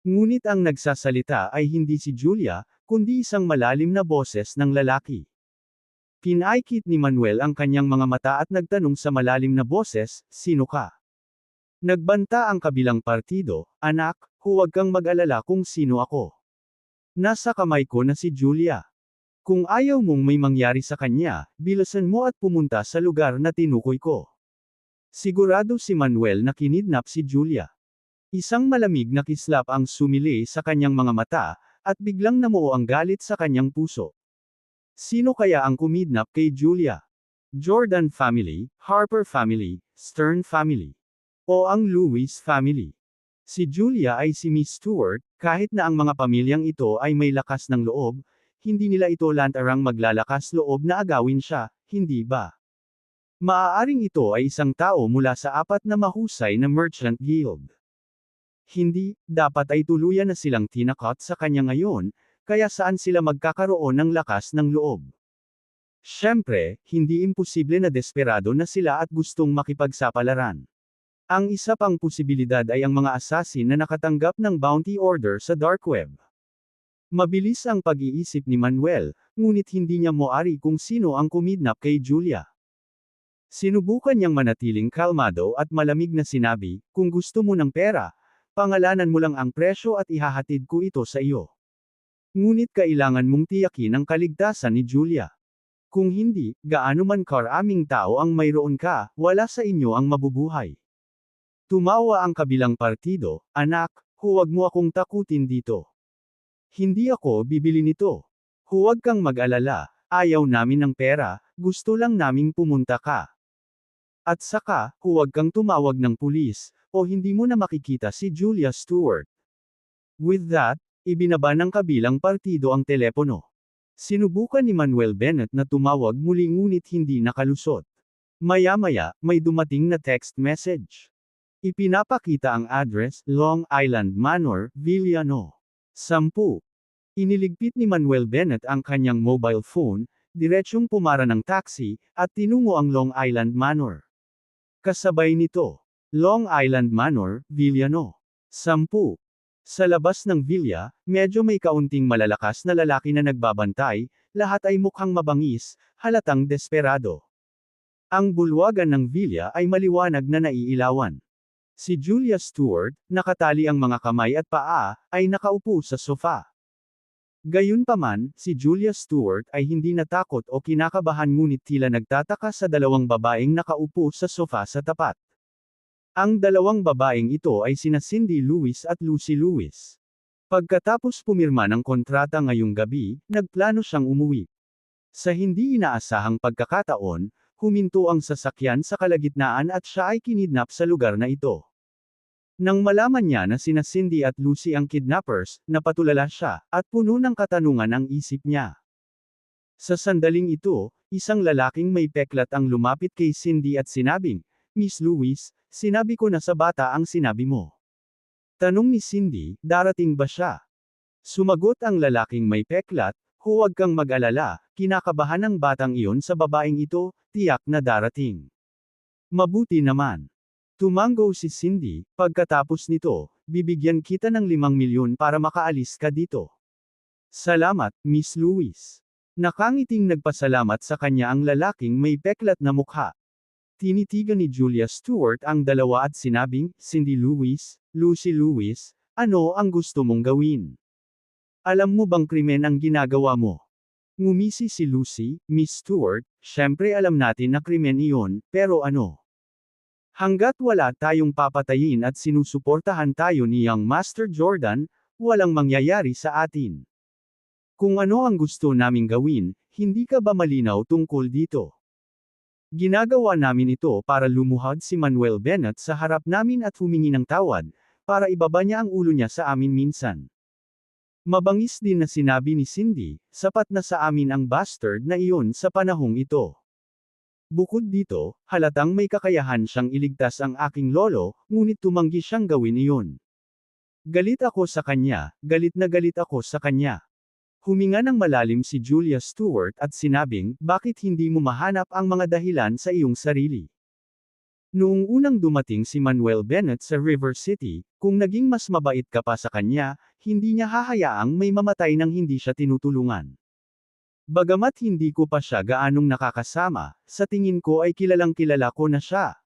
Ngunit ang nagsasalita ay hindi si Julia, kundi isang malalim na boses ng lalaki. Pinaikit ni Manuel ang kanyang mga mata at nagtanong sa malalim na boses, sino ka? Nagbanta ang kabilang partido, anak, huwag kang mag-alala kung sino ako. Nasa kamay ko na si Julia. Kung ayaw mong may mangyari sa kanya, bilasan mo at pumunta sa lugar na tinukoy ko. Sigurado si Manuel na kinidnap si Julia. Isang malamig na kislap ang sumili sa kanyang mga mata, at biglang namuo ang galit sa kanyang puso. Sino kaya ang kumidnap kay Julia? Jordan family, Harper family, Stern family. O ang Lewis family? Si Julia ay si Miss Stewart, kahit na ang mga pamilyang ito ay may lakas ng loob, hindi nila ito lantarang maglalakas loob na agawin siya, hindi ba? Maaaring ito ay isang tao mula sa apat na mahusay na merchant guild. Hindi, dapat ay tuluyan na silang tinakot sa kanya ngayon, kaya saan sila magkakaroon ng lakas ng loob? Siyempre, hindi imposible na desperado na sila at gustong makipagsapalaran. Ang isa pang posibilidad ay ang mga assassin na nakatanggap ng bounty order sa dark web. Mabilis ang pag-iisip ni Manuel, ngunit hindi niya moari kung sino ang kumidnap kay Julia. Sinubukan niyang manatiling kalmado at malamig na sinabi, kung gusto mo ng pera, pangalanan mo lang ang presyo at ihahatid ko ito sa iyo. Ngunit kailangan mong tiyakin ang kaligtasan ni Julia. Kung hindi, gaano man karaming tao ang mayroon ka, wala sa inyo ang mabubuhay. Tumawa ang kabilang partido, anak, huwag mo akong takutin dito. Hindi ako bibili nito. Huwag kang mag-alala, ayaw namin ng pera, gusto lang naming pumunta ka. At saka, huwag kang tumawag ng pulis, o hindi mo na makikita si Julia Stewart. With that, ibinaba ng kabilang partido ang telepono. Sinubukan ni Manuel Bennett na tumawag muli ngunit hindi nakalusot. Maya-maya, may dumating na text message. Ipinapakita ang address, Long Island Manor, Villano. 10. Iniligpit ni Manuel Bennett ang kanyang mobile phone, diretsyong pumara ng taxi, at tinungo ang Long Island Manor. Kasabay nito, Long Island Manor, Villano. 10. Sa labas ng villa, medyo may kaunting malalakas na lalaki na nagbabantay, lahat ay mukhang mabangis, halatang desperado. Ang bulwagan ng villa ay maliwanag na naiilawan. Si Julia Stewart, nakatali ang mga kamay at paa, ay nakaupo sa sofa. Gayunpaman, si Julia Stewart ay hindi natakot o kinakabahan ngunit tila nagtataka sa dalawang babaeng nakaupo sa sofa sa tapat. Ang dalawang babaeng ito ay sina Cindy Lewis at Lucy Lewis. Pagkatapos pumirma ng kontrata ngayong gabi, nagplano siyang umuwi. Sa hindi inaasahang pagkakataon, huminto ang sasakyan sa kalagitnaan at siya ay kinidnap sa lugar na ito. Nang malaman niya na sina Cindy at Lucy ang kidnappers, napatulala siya, at puno ng katanungan ang isip niya. Sa sandaling ito, isang lalaking may peklat ang lumapit kay Cindy at sinabing, Miss Lewis, sinabi ko na sa bata ang sinabi mo. Tanong ni Cindy, darating ba siya? Sumagot ang lalaking may peklat, huwag kang mag-alala, kinakabahan ng batang iyon sa babaeng ito, tiyak na darating. Mabuti naman. Tumango si Cindy, pagkatapos nito, bibigyan kita ng 5 milyon para makaalis ka dito. Salamat, Miss Lewis. Nakangiting nagpasalamat sa kanya ang lalaking may peklat na mukha. Tinitigan ni Julia Stewart ang dalawa at sinabing, Cindy Lewis, Lucy Lewis, ano ang gusto mong gawin? Alam mo bang krimen ang ginagawa mo? Ngumisi si Lucy, Miss Stewart, syempre alam natin na krimen iyon, pero ano? Hanggat wala tayong papatayin at sinusuportahan tayo ni Young Master Jordan, walang mangyayari sa atin. Kung ano ang gusto naming gawin, hindi ka ba malinaw tungkol dito? Ginagawa namin ito para lumuhod si Manuel Bennett sa harap namin at humingi ng tawad, para ibaba niya ang ulo niya sa amin minsan. Mabangis din na sinabi ni Cindy, sapat na sa amin ang bastard na iyon sa panahong ito. Bukod dito, halatang may kakayahan siyang iligtas ang aking lolo, ngunit tumanggi siyang gawin iyon. Galit ako sa kanya, galit na galit ako sa kanya. Huminga ng malalim si Julia Stewart at sinabing, bakit hindi mo mahanap ang mga dahilan sa iyong sarili? Noong unang dumating si Manuel Bennett sa River City, kung naging mas mabait ka pa sa kanya, hindi niya hahayaang may mamatay nang hindi siya tinutulungan. Bagamat hindi ko pa siya gaanong nakakasama, sa tingin ko ay kilalang kilala ko na siya.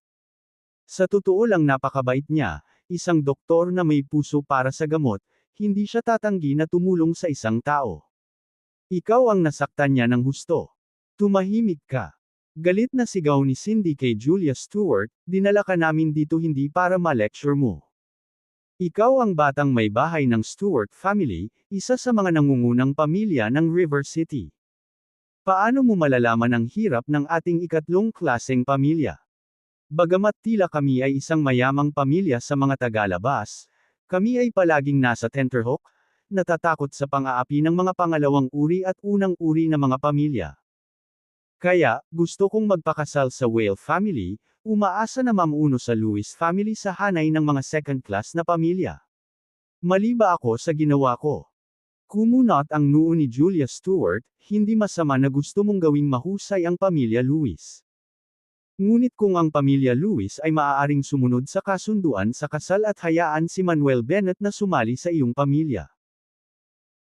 Sa totoo lang napakabait niya, isang doktor na may puso para sa gamot, hindi siya tatanggi na tumulong sa isang tao. Ikaw ang nasaktan niya ng husto. Tumahimik ka. Galit na sigaw ni Cindy kay Julia Stewart, dinala ka namin dito hindi para ma-lecture mo. Ikaw ang batang may bahay ng Stewart family, isa sa mga nangungunang pamilya ng River City. Paano mo malalaman ang hirap ng ating ikatlong klaseng pamilya? Bagamat tila kami ay isang mayamang pamilya sa mga tagalabas, kami ay palaging nasa tenterhook, natatakot sa pang-aapi ng mga pangalawang uri at unang uri na mga pamilya. Kaya, gusto kong magpakasal sa Whale family, umaasa na mamuno sa Lewis family sa hanay ng mga second-class na pamilya. Mali ba ako sa ginawa ko? Kumunot ang noo ni Julia Stewart, hindi masama na gusto mong gawing mahusay ang pamilya Lewis. Ngunit kung ang pamilya Lewis ay maaaring sumunod sa kasunduan sa kasal at hayaan si Manuel Bennett na sumali sa iyong pamilya.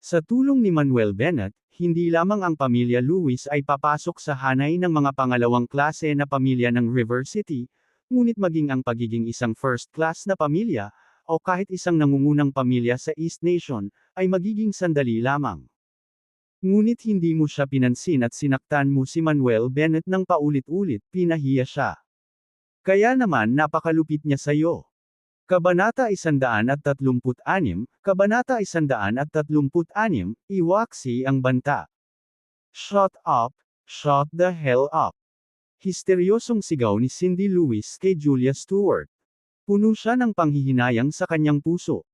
Sa tulong ni Manuel Bennett, hindi lamang ang pamilya Lewis ay papasok sa hanay ng mga pangalawang klase na pamilya ng River City, ngunit maging ang pagiging isang first-class na pamilya, o kahit isang nangungunang pamilya sa East Nation, ay magiging sandali lamang. Ngunit hindi mo siya pinansin at sinaktan mo si Manuel Bennett ng paulit-ulit, pinahiya siya. Kaya naman napakalupit niya sa'yo. Kabanata 136, Kabanata 136, Iwaksi ang banta. Shut up, shut the hell up. Histeryosong sigaw ni Cindy Lewis kay Julia Stewart. Puno siya ng panghihinayang sa kanyang puso.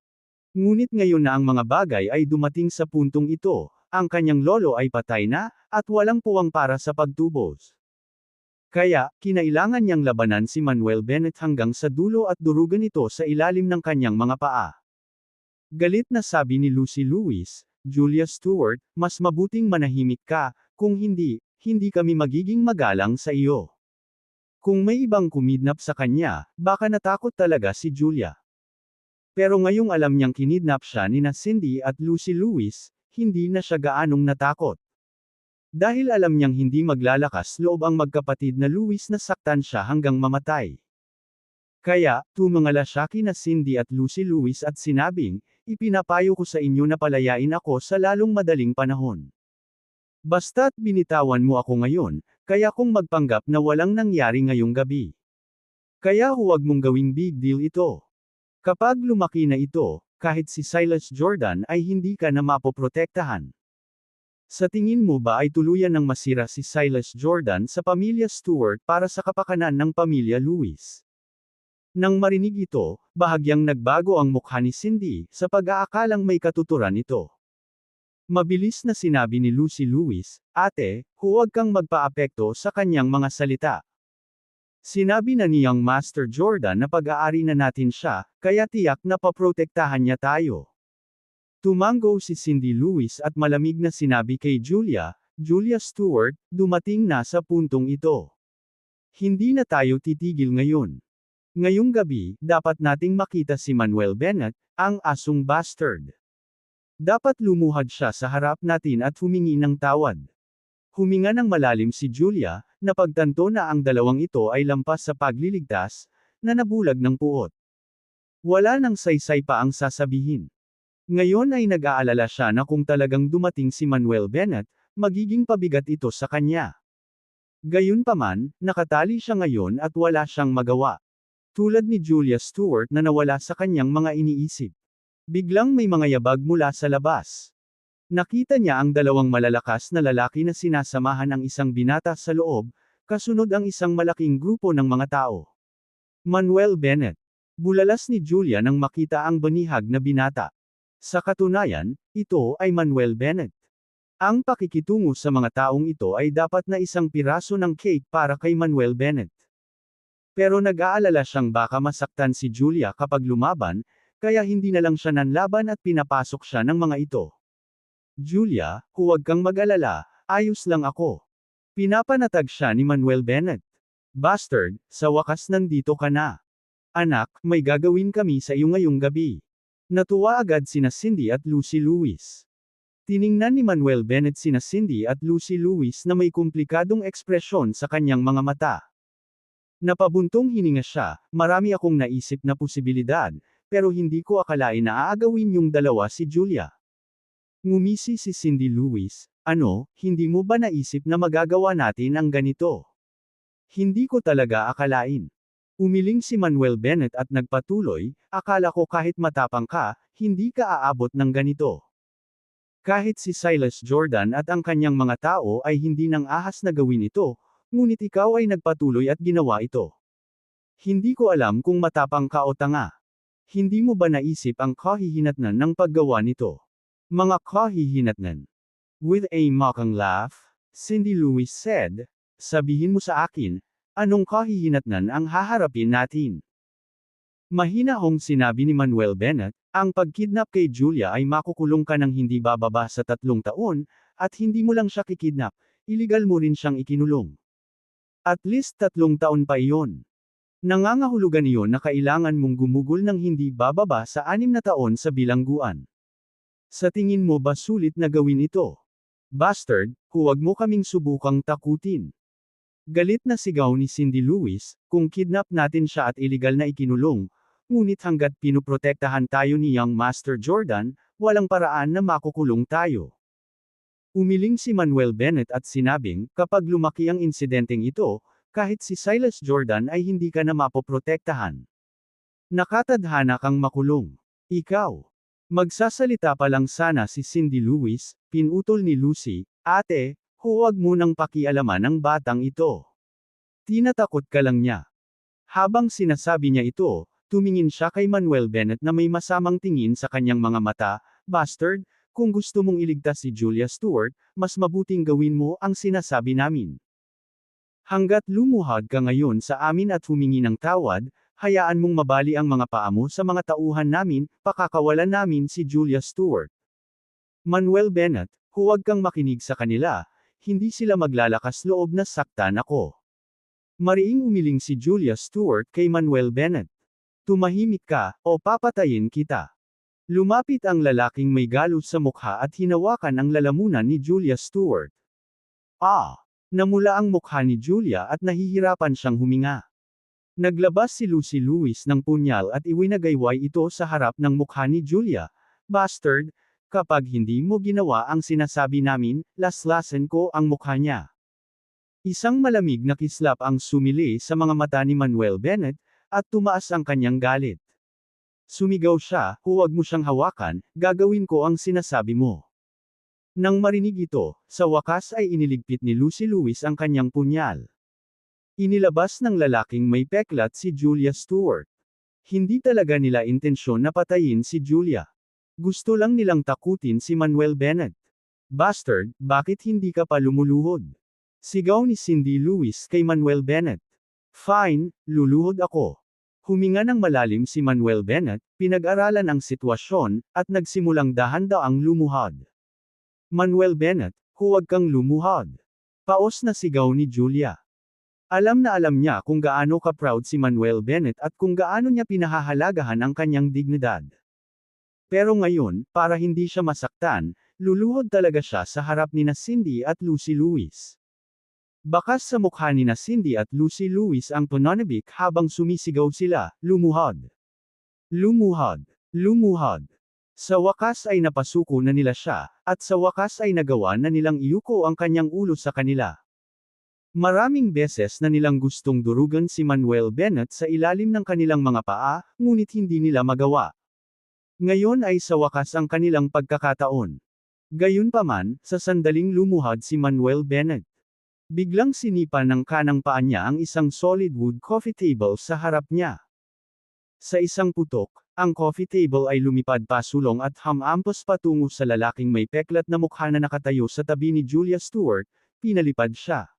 Ngunit ngayon na ang mga bagay ay dumating sa puntong ito, ang kanyang lolo ay patay na, at walang puwang para sa pagtubos. Kaya, kinailangan niyang labanan si Manuel Bennett hanggang sa dulo at durugan ito sa ilalim ng kanyang mga paa. Galit na sabi ni Lucy Lewis, Julia Stewart, mas mabuting manahimik ka, kung hindi, hindi kami magiging magalang sa iyo. Kung may ibang kumidnap sa kanya, baka natakot talaga si Julia. Pero ngayong alam niyang kinidnap siya ni Cindy at Lucy Lewis, hindi na siya gaanong natakot. Dahil alam niyang hindi maglalakas loob ang magkapatid na Lewis na saktan siya hanggang mamatay. Kaya, tumangala siya kina Cindy at Lucy Lewis at sinabing, ipinapayo ko sa inyo na palayain ako sa lalong madaling panahon. Basta't binitawan mo ako ngayon, kaya kong magpanggap na walang nangyari ngayong gabi. Kaya huwag mong gawing big deal ito. Kapag lumaki na ito, kahit si Silas Jordan ay hindi ka na mapoprotektahan. Sa tingin mo ba ay tuluyan ng masira si Silas Jordan sa pamilya Stewart para sa kapakanan ng pamilya Lewis? Nang marinig ito, bahagyang nagbago ang mukha ni Cindy, sa pag-aakalang may katuturan ito. Mabilis na sinabi ni Lucy Lewis, ate, huwag kang magpaapekto sa kanyang mga salita. Sinabi na niyang Master Jordan na pag-aari na natin siya, kaya tiyak na paprotektahan niya tayo. Tumango si Cindy Lewis at malamig na sinabi kay Julia, Julia Stewart, dumating na sa puntong ito. Hindi na tayo titigil ngayon. Ngayong gabi, dapat nating makita si Manuel Bennett, ang asong bastard. Dapat lumuhad siya sa harap natin at humingi ng tawad. Huminga ng malalim si Julia, napagtanto na ang dalawang ito ay lampas sa pagliligtas, na nabulag ng puot. Wala nang saysay pa ang sasabihin. Ngayon ay nag-aalala siya na kung talagang dumating si Manuel Bennett, magiging pabigat ito sa kanya. Gayunpaman, nakatali siya ngayon at wala siyang magawa. Tulad ni Julia Stewart na nawala sa kanyang mga iniisip. Biglang may mga yabag mula sa labas. Nakita niya ang dalawang malalakas na lalaki na sinasamahan ang isang binata sa loob, kasunod ang isang malaking grupo ng mga tao. Manuel Bennett. Bulalas ni Julia nang makita ang banihag na binata. Sa katunayan, ito ay Manuel Bennett. Ang pakikitungo sa mga taong ito ay dapat na isang piraso ng cake para kay Manuel Bennett. Pero nag-aalala siyang baka masaktan si Julia kapag lumaban, kaya hindi na lang siya nanlaban at pinapasok siya ng mga ito. Julia, huwag kang mag-alala, ayos lang ako. Pinapanatag siya ni Manuel Bennett. Bastard, sa wakas nandito ka na. Anak, may gagawin kami sa iyo ngayong gabi. Natuwa agad sina Cindy at Lucy Lewis. Tiningnan ni Manuel Bennett sina Cindy at Lucy Lewis na may komplikadong ekspresyon sa kanyang mga mata. Napabuntong hininga siya, marami akong naisip na posibilidad, pero hindi ko akalain na aagawin yung dalawa si Julia. Ngumisi si Cindy Lewis, ano, hindi mo ba naisip na magagawa natin ang ganito? Hindi ko talaga akalain. Umiling si Manuel Bennett at nagpatuloy, akala ko kahit matapang ka, hindi ka aabot ng ganito. Kahit si Silas Jordan at ang kanyang mga tao ay hindi nang ahas na gawin ito, ngunit ikaw ay nagpatuloy at ginawa ito. Hindi ko alam kung matapang ka o tanga. Hindi mo ba naisip ang kahihinatnan ng paggawa nito? Mga kahihinatnan. With a mocking laugh, Cindy Lewis said, sabihin mo sa akin, anong kahihinatnan ang haharapin natin? Mahinahong sinabi ni Manuel Bennett, ang pagkidnap kay Julia ay makukulong ka ng hindi bababa sa 3 taon, at hindi mo lang siya kikidnap, iligal mo rin siyang ikinulong. At least 3 taon pa iyon. Nangangahulugan iyon na kailangan mong gumugol ng hindi bababa sa 6 na taon sa bilangguan. Sa tingin mo ba sulit na gawin ito? Bastard, huwag mo kaming subukang takutin. Galit na sigaw ni Cindy Lewis, kung kidnap natin siya at iligal na ikinulong, ngunit hanggat pinuprotektahan tayo ni Young Master Jordan, walang paraan na makukulong tayo. Umiling si Manuel Bennett at sinabing, kapag lumaki ang insidenteng ito, kahit si Silas Jordan ay hindi ka na mapoprotektahan. Nakatadhana kang makulong. Ikaw. Magsasalita pa lang sana si Cindy Lewis, pinutol ni Lucy, ate, huwag mo nang pakialaman ang batang ito. Tinatakot ka lang niya. Habang sinasabi niya ito, tumingin siya kay Manuel Bennett na may masamang tingin sa kanyang mga mata, bastard, kung gusto mong iligtas si Julia Stewart, mas mabuting gawin mo ang sinasabi namin. Hanggat lumuhad ka ngayon sa amin at humingi ng tawad, hayaan mong mabali ang mga paa mo sa mga tauhan namin, pakakawalan namin si Julia Stewart. Manuel Bennett, huwag kang makinig sa kanila, hindi sila maglalakas loob na saktan ako. Mariing umiling si Julia Stewart kay Manuel Bennett. Tumahimik ka, o papatayin kita. Lumapit ang lalaking may galos sa mukha at hinawakan ang lalamunan ni Julia Stewart. Namula ang mukha ni Julia at nahihirapan siyang huminga. Naglabas si Lucy Lewis ng punyal at iwinagayway ito sa harap ng mukha ni Julia. Bastard, kapag hindi mo ginawa ang sinasabi namin, laslasin ko ang mukha niya. Isang malamig na kislap ang sumili sa mga mata ni Manuel Bennett, at tumaas ang kanyang galit. Sumigaw siya, huwag mo siyang hawakan, gagawin ko ang sinasabi mo. Nang marinig ito, sa wakas ay iniligpit ni Lucy Lewis ang kanyang punyal. Inilabas ng lalaking may peklat si Julia Stewart. Hindi talaga nila intensyon na patayin si Julia. Gusto lang nilang takutin si Manuel Bennett. Bastard, bakit hindi ka pa lumuluhod? Sigaw ni Cindy Lewis kay Manuel Bennett. Fine, luluhod ako. Huminga ng malalim si Manuel Bennett, pinag-aralan ang sitwasyon, at nagsimulang dahan-daang lumuhod. Manuel Bennett, huwag kang lumuhod. Paos na sigaw ni Julia. Alam na alam niya kung gaano ka-proud si Manuel Bennett at kung gaano niya pinahahalagahan ang kanyang dignidad. Pero ngayon, para hindi siya masaktan, luluhod talaga siya sa harap ni Cindy at Lucy Lewis. Bakas sa mukha ni Cindy at Lucy Lewis ang pananabik habang sumisigaw sila, lumuhod. Lumuhod. Lumuhod. Sa wakas ay napasuko na nila siya, at sa wakas ay nagawa na nilang iyuko ang kanyang ulo sa kanila. Maraming beses na nilang gustong durugan si Manuel Bennett sa ilalim ng kanilang mga paa, ngunit hindi nila magawa. Ngayon ay sa wakas ang kanilang pagkakataon. Gayunpaman, sa sandaling lumuhod si Manuel Bennett. Biglang sinipa ng kanang paa niya ang isang solid wood coffee table sa harap niya. Sa isang putok, ang coffee table ay lumipad pasulong at hamampas patungo sa lalaking may peklat na mukha na nakatayo sa tabi ni Julia Stewart, pinalipad siya.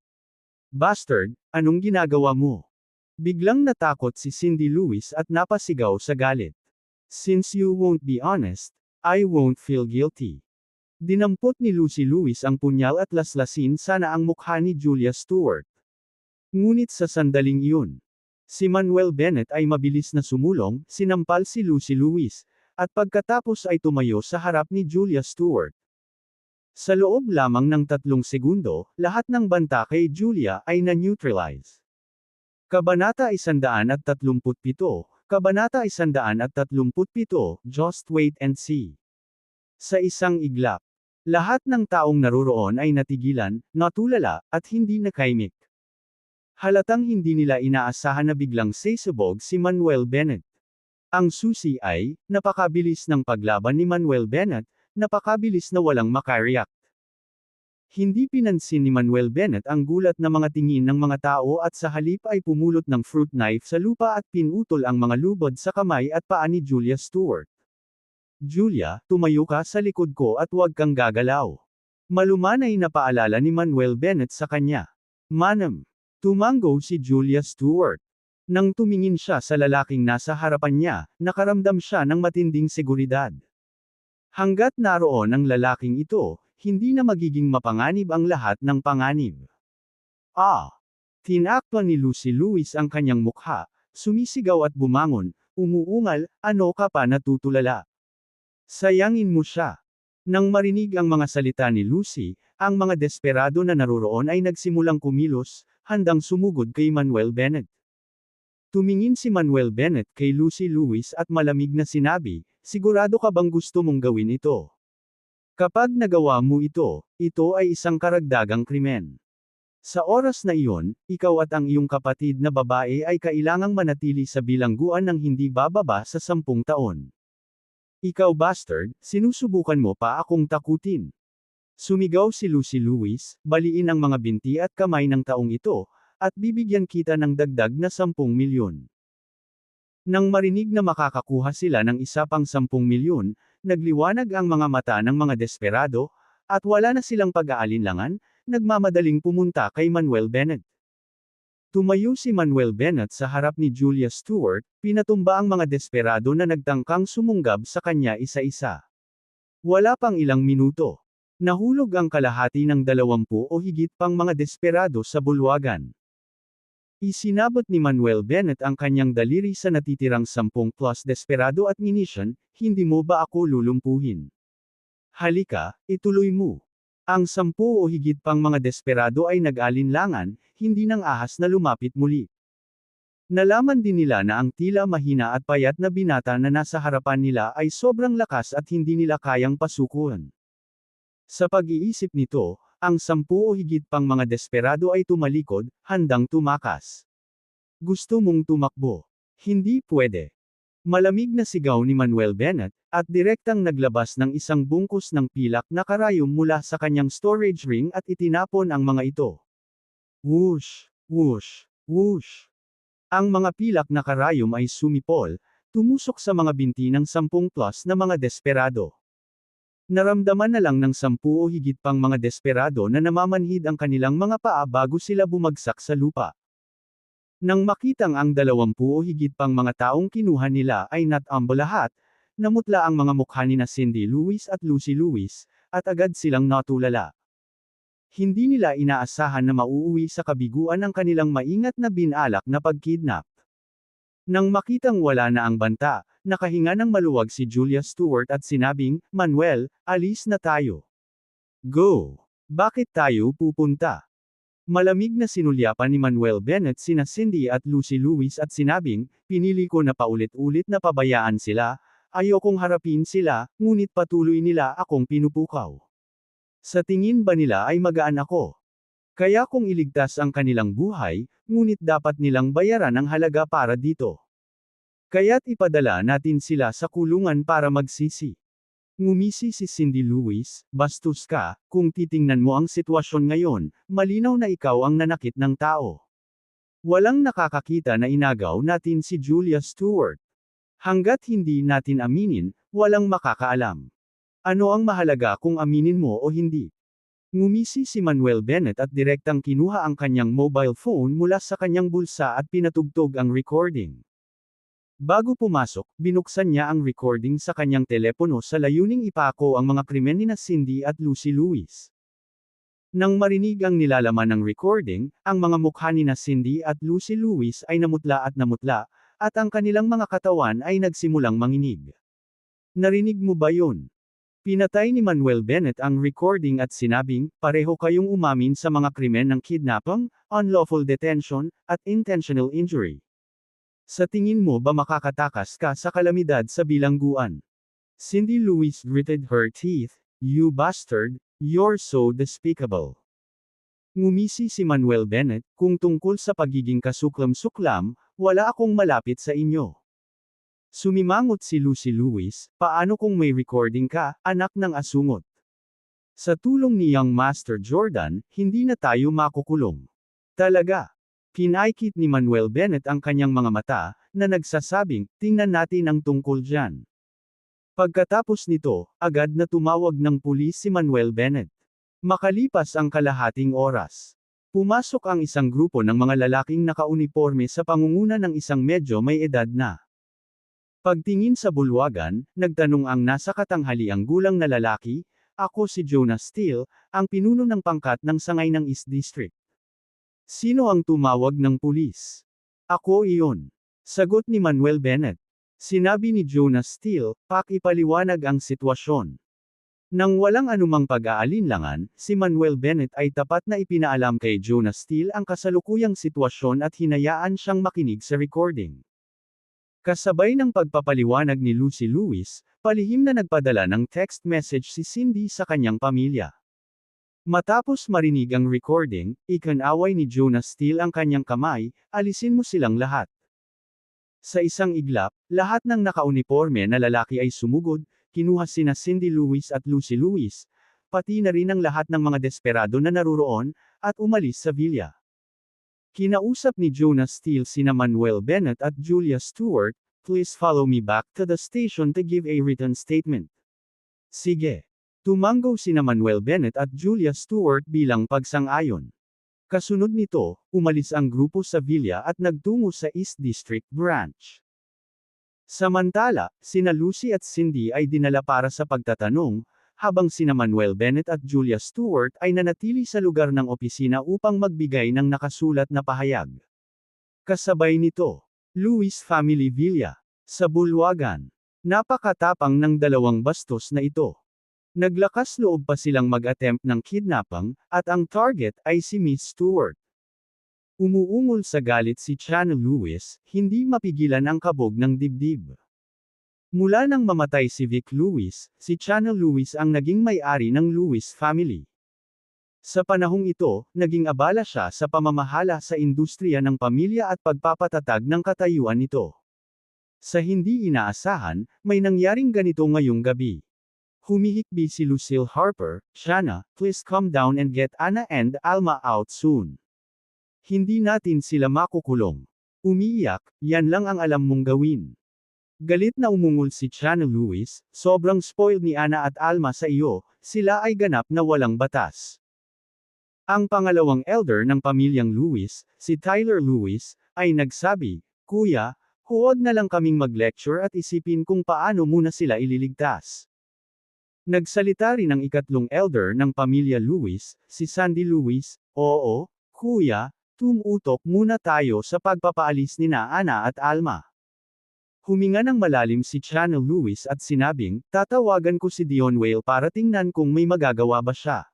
Bastard, anong ginagawa mo? Biglang natakot si Cindy Lewis at napasigaw sa galit. Since you won't be honest, I won't feel guilty. Dinampot ni Lucy Lewis ang punyal at laslasin sana ang mukha ni Julia Stewart. Ngunit sa sandaling iyon, si Manuel Bennett ay mabilis na sumulong, sinampal si Lucy Lewis, at pagkatapos ay tumayo sa harap ni Julia Stewart. Sa loob lamang ng 3 segundo, lahat ng banta kay Julia ay na-neutralize. Kabanata 137, Kabanata 137, Just wait and see. Sa isang iglap, lahat ng taong naroroon ay natigilan, natulala, at hindi nakaimik. Halatang hindi nila inaasahan na biglang sasabog si Manuel Bennett. Ang susi ay, napakabilis ng paglaban ni Manuel Bennett, napakabilis na walang makareact. Hindi pinansin ni Manuel Bennett ang gulat na mga tingin ng mga tao at sa halip ay pumulot ng fruit knife sa lupa at pinutol ang mga lubod sa kamay at paa ni Julia Stewart. Julia, tumayo ka sa likod ko at huwag kang gagalaw. Malumanay na paalala ni Manuel Bennett sa kanya. Manam. Tumango si Julia Stewart. Nang tumingin siya sa lalaking nasa harapan niya, nakaramdam siya ng matinding seguridad. Hanggat naroon ang lalaking ito, hindi na magiging mapanganib ang lahat ng panganib. Tinakpan ni Lucy Lewis ang kanyang mukha, sumisigaw at bumangon, umuungal, ano ka pa natutulala? Sayangin mo siya. Nang marinig ang mga salita ni Lucy, ang mga desperado na naroroon ay nagsimulang kumilos, handang sumugod kay Manuel Bennett. Tumingin si Manuel Bennett kay Lucy Lewis at malamig na sinabi, sigurado ka bang gusto mong gawin ito? Kapag nagawa mo ito ay isang karagdagang krimen. Sa oras na iyon, ikaw at ang iyong kapatid na babae ay kailangang manatili sa bilangguan ng hindi bababa sa 10 taon. Ikaw bastard, sinusubukan mo pa akong takutin. Sumigaw si Lucy Lewis, baliin ang mga binti at kamay ng taong ito, at bibigyan kita ng dagdag na 10 milyon. Nang marinig na makakakuha sila ng isa pang 10 milyon, nagliwanag ang mga mata ng mga desperado, at wala na silang pag-aalinlangan, nagmamadaling pumunta kay Manuel Bennett. Tumayo si Manuel Bennett sa harap ni Julia Stewart, pinatumba ang mga desperado na nagtangkang sumunggab sa kanya isa-isa. Wala pang ilang minuto. Nahulog ang kalahati ng 20 o higit pang mga desperado sa bulwagan. Isinabot ni Manuel Bennett ang kanyang daliri sa natitirang 10 plus desperado at nginisyan, hindi mo ba ako lulumpuhin? Halika, ituloy mo. Ang 10 o higit pang mga desperado ay nag-alinlangan, hindi nang ahas na lumapit muli. Nalaman din nila na ang tila mahina at payat na binata na nasa harapan nila ay sobrang lakas at hindi nila kayang pasukuan. Sa pag-iisip nito, ang 10 o higit pang mga desperado ay tumalikod, handang tumakas. Gusto mong tumakbo? Hindi pwede. Malamig na sigaw ni Manuel Bennett, at direktang naglabas ng isang bungkus ng pilak na karayom mula sa kanyang storage ring at itinapon ang mga ito. Whoosh! Whoosh! Whoosh! Ang mga pilak na karayom ay sumipol, tumusok sa mga binti ng 10 plus na mga desperado. Naramdaman na lang ng 10 o higit pang mga desperado na namamanhid ang kanilang mga paa bago sila bumagsak sa lupa. Nang makitang ang 20 o higit pang mga taong kinuha nila ay natambo lahat, namutla ang mga mukha ni Cindy Lewis at Lucy Lewis, at agad silang natulala. Hindi nila inaasahan na mauuwi sa kabiguan ang kanilang maingat na binalak na pagkidnap. Nang makitang wala na ang banta, nakahinga ng maluwag si Julia Stewart at sinabing, Manuel, alis na tayo. Go! Bakit tayo pupunta? Malamig na sinulyapan ni Manuel Bennett sina Cindy at Lucy Lewis at sinabing, pinili ko na paulit-ulit na pabayaan sila, ayokong harapin sila, ngunit patuloy nila akong pinupukaw. Sa tingin ba nila ay magaan ako? Kaya kung iligtas ang kanilang buhay, ngunit dapat nilang bayaran ang halaga para dito. Kaya't ipadala natin sila sa kulungan para magsisi. Ngumisi si Cindy Lewis, bastos ka, kung titingnan mo ang sitwasyon ngayon, malinaw na ikaw ang nanakit ng tao. Walang nakakakita na inagaw natin si Julia Stewart. Hanggat hindi natin aminin, walang makakaalam. Ano ang mahalaga kung aminin mo o hindi? Ngumisi si Manuel Bennett at direktang kinuha ang kanyang mobile phone mula sa kanyang bulsa at pinatugtog ang recording. Bago pumasok, binuksan niya ang recording sa kanyang telepono sa layuning ipako ang mga krimen ni Cindy at Lucy Lewis. Nang marinig ang nilalaman ng recording, ang mga mukha ni Cindy at Lucy Lewis ay namutla, at ang kanilang mga katawan ay nagsimulang manginig. Narinig mo ba yun? Pinatay ni Manuel Bennett ang recording at sinabing, pareho kayong umamin sa mga krimen ng kidnapping, unlawful detention, at intentional injury. Sa tingin mo ba makakatakas ka sa kalamidad sa bilangguan? Cindy Lewis gritted her teeth, you bastard, you're so despicable. Ngumisi si Manuel Bennett, kung tungkol sa pagiging kasuklam-suklam, wala akong malapit sa inyo. Sumimangot si Lucy Lewis, paano kung may recording ka, anak ng asungot? Sa tulong ni Young Master Jordan, hindi na tayo makukulong. Talaga. Pinaikit ni Manuel Bennett ang kanyang mga mata, na nagsasabing, tingnan natin ang tungkol dyan. Pagkatapos nito, agad na tumawag ng pulis si Manuel Bennett. Makalipas ang kalahating oras, pumasok ang isang grupo ng mga lalaking nakauniporme sa pangunguna ng isang medyo may edad na. Pagtingin sa bulwagan, nagtanong ang nasa katanghaliang gulang na lalaki, ako si Jonah Steele, ang pinuno ng pangkat ng sangay ng East District. Sino ang tumawag ng pulis? Ako iyon. Sagot ni Manuel Bennett. Sinabi ni Jonah Steele, pakipaliwanag ang sitwasyon. Nang walang anumang pag-aalinlangan, si Manuel Bennett ay tapat na ipinaalam kay Jonah Steele ang kasalukuyang sitwasyon at hinayaan siyang makinig sa recording. Kasabay ng pagpapaliwanag ni Lucy Lewis, palihim na nagpadala ng text message si Cindy sa kanyang pamilya. Matapos marinig ang recording, ikinaway ni Jonah Steele ang kanyang kamay, alisin mo silang lahat. Sa isang iglap, lahat ng nakauniporme na lalaki ay sumugod, kinuha sina Cindy Lewis at Lucy Lewis, pati na rin ang lahat ng mga desperado na naruroon, at umalis sa villa. Kinausap ni Jonah Steele sina Manuel Bennett at Julia Stewart, please follow me back to the station to give a written statement. Sige. Tumanggo sina Manuel Bennett at Julia Stewart bilang pagsang-ayon. Kasunod nito, umalis ang grupo sa villa at nagtungo sa East District Branch. Samantala, sina Lucy at Cindy ay dinala para sa pagtatanong, habang sina Manuel Bennett at Julia Stewart ay nanatili sa lugar ng opisina upang magbigay ng nakasulat na pahayag. Kasabay nito, Lewis Family Villa, sa Bulwagan. Napakatapang ng dalawang bastos na ito. Naglakas loob pa silang mag-attempt ng kidnapping, at ang target ay si Miss Stewart. Umuungol sa galit si Channel Lewis, hindi mapigilan ang kabog ng dibdib. Mula nang mamatay si Vic Lewis, si Channel Lewis ang naging may-ari ng Lewis family. Sa panahong ito, naging abala siya sa pamamahala sa industriya ng pamilya at pagpapatatag ng katayuan nito. Sa hindi inaasahan, may nangyaring ganito ngayong gabi. Humihikbi si Lucille Harper, Shanna, please calm down and get Anna and Alma out soon. Hindi natin sila makukulong. Umiiyak, yan lang ang alam mong gawin. Galit na umungol si Channel Lewis, sobrang spoiled ni Anna at Alma sa iyo, sila ay ganap na walang batas. Ang pangalawang elder ng pamilyang Lewis, si Tyler Lewis, ay nagsabi, Kuya, huwag na lang kaming mag-lecture at isipin kung paano muna sila ililigtas. Nagsalita rin ang ikatlong elder ng pamilya Lewis, si Sandy Lewis, oo, kuya, tumutok muna tayo sa pagpapaalis ni Anna at Alma. Huminga ng malalim si Channel Lewis at sinabing, tatawagan ko si Dion Whale para tingnan kung may magagawa ba siya.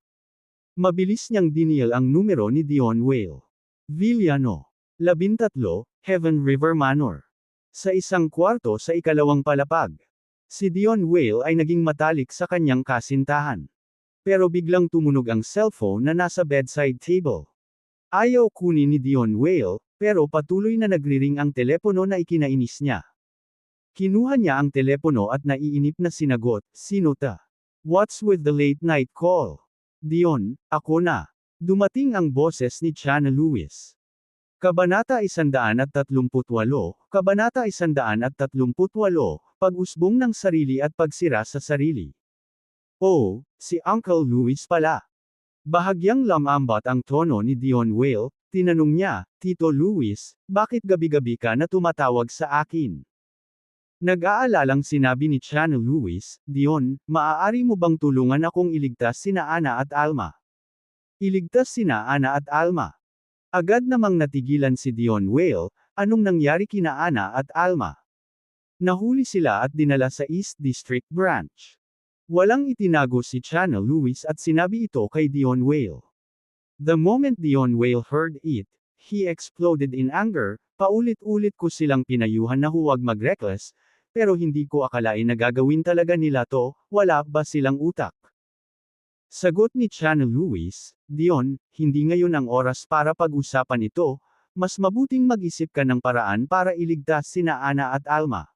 Mabilis niyang dinial ang numero ni Dion Whale. Villano. 13, Heaven River Manor. Sa isang kwarto sa ikalawang palapag. Si Dion Whale ay naging matalik sa kanyang kasintahan. Pero biglang tumunog ang cellphone na nasa bedside table. Ayaw kunin ni Dion Whale, pero patuloy na nagriring ang telepono na ikinainis niya. Kinuha niya ang telepono at naiinip na sinagot, sino ta? What's with the late night call? Dion, ako na. Dumating ang boses ni Channel Lewis. Kabanata 138, Kabanata 138, Pag-usbong ng sarili at pagsira sa sarili. Oh, si Uncle Lewis pala. Bahagyang lamambat ang tono ni Dion Whale, tinanong niya, Tito Lewis, bakit gabi-gabi ka na tumatawag sa akin? Nag-aalalang sinabi ni Channel Lewis, Dion, maaari mo bang tulungan akong iligtas sina Anna at Alma? Iligtas sina Anna at Alma. Agad namang natigilan si Dion Whale, anong nangyari kina Anna at Alma? Nahuli sila at dinala sa East District Branch. Walang itinago si Channel Lewis at sinabi ito kay Dion Whale. The moment Dion Whale heard it, he exploded in anger, paulit-ulit ko silang pinayuhan na huwag mag-reckless, pero hindi ko akalain na gagawin talaga nila to, wala ba silang utak? Sagot ni Channel Lewis, Dion, hindi ngayon ang oras para pag-usapan ito, mas mabuting mag-isip ka ng paraan para iligtas sina Ana at Alma.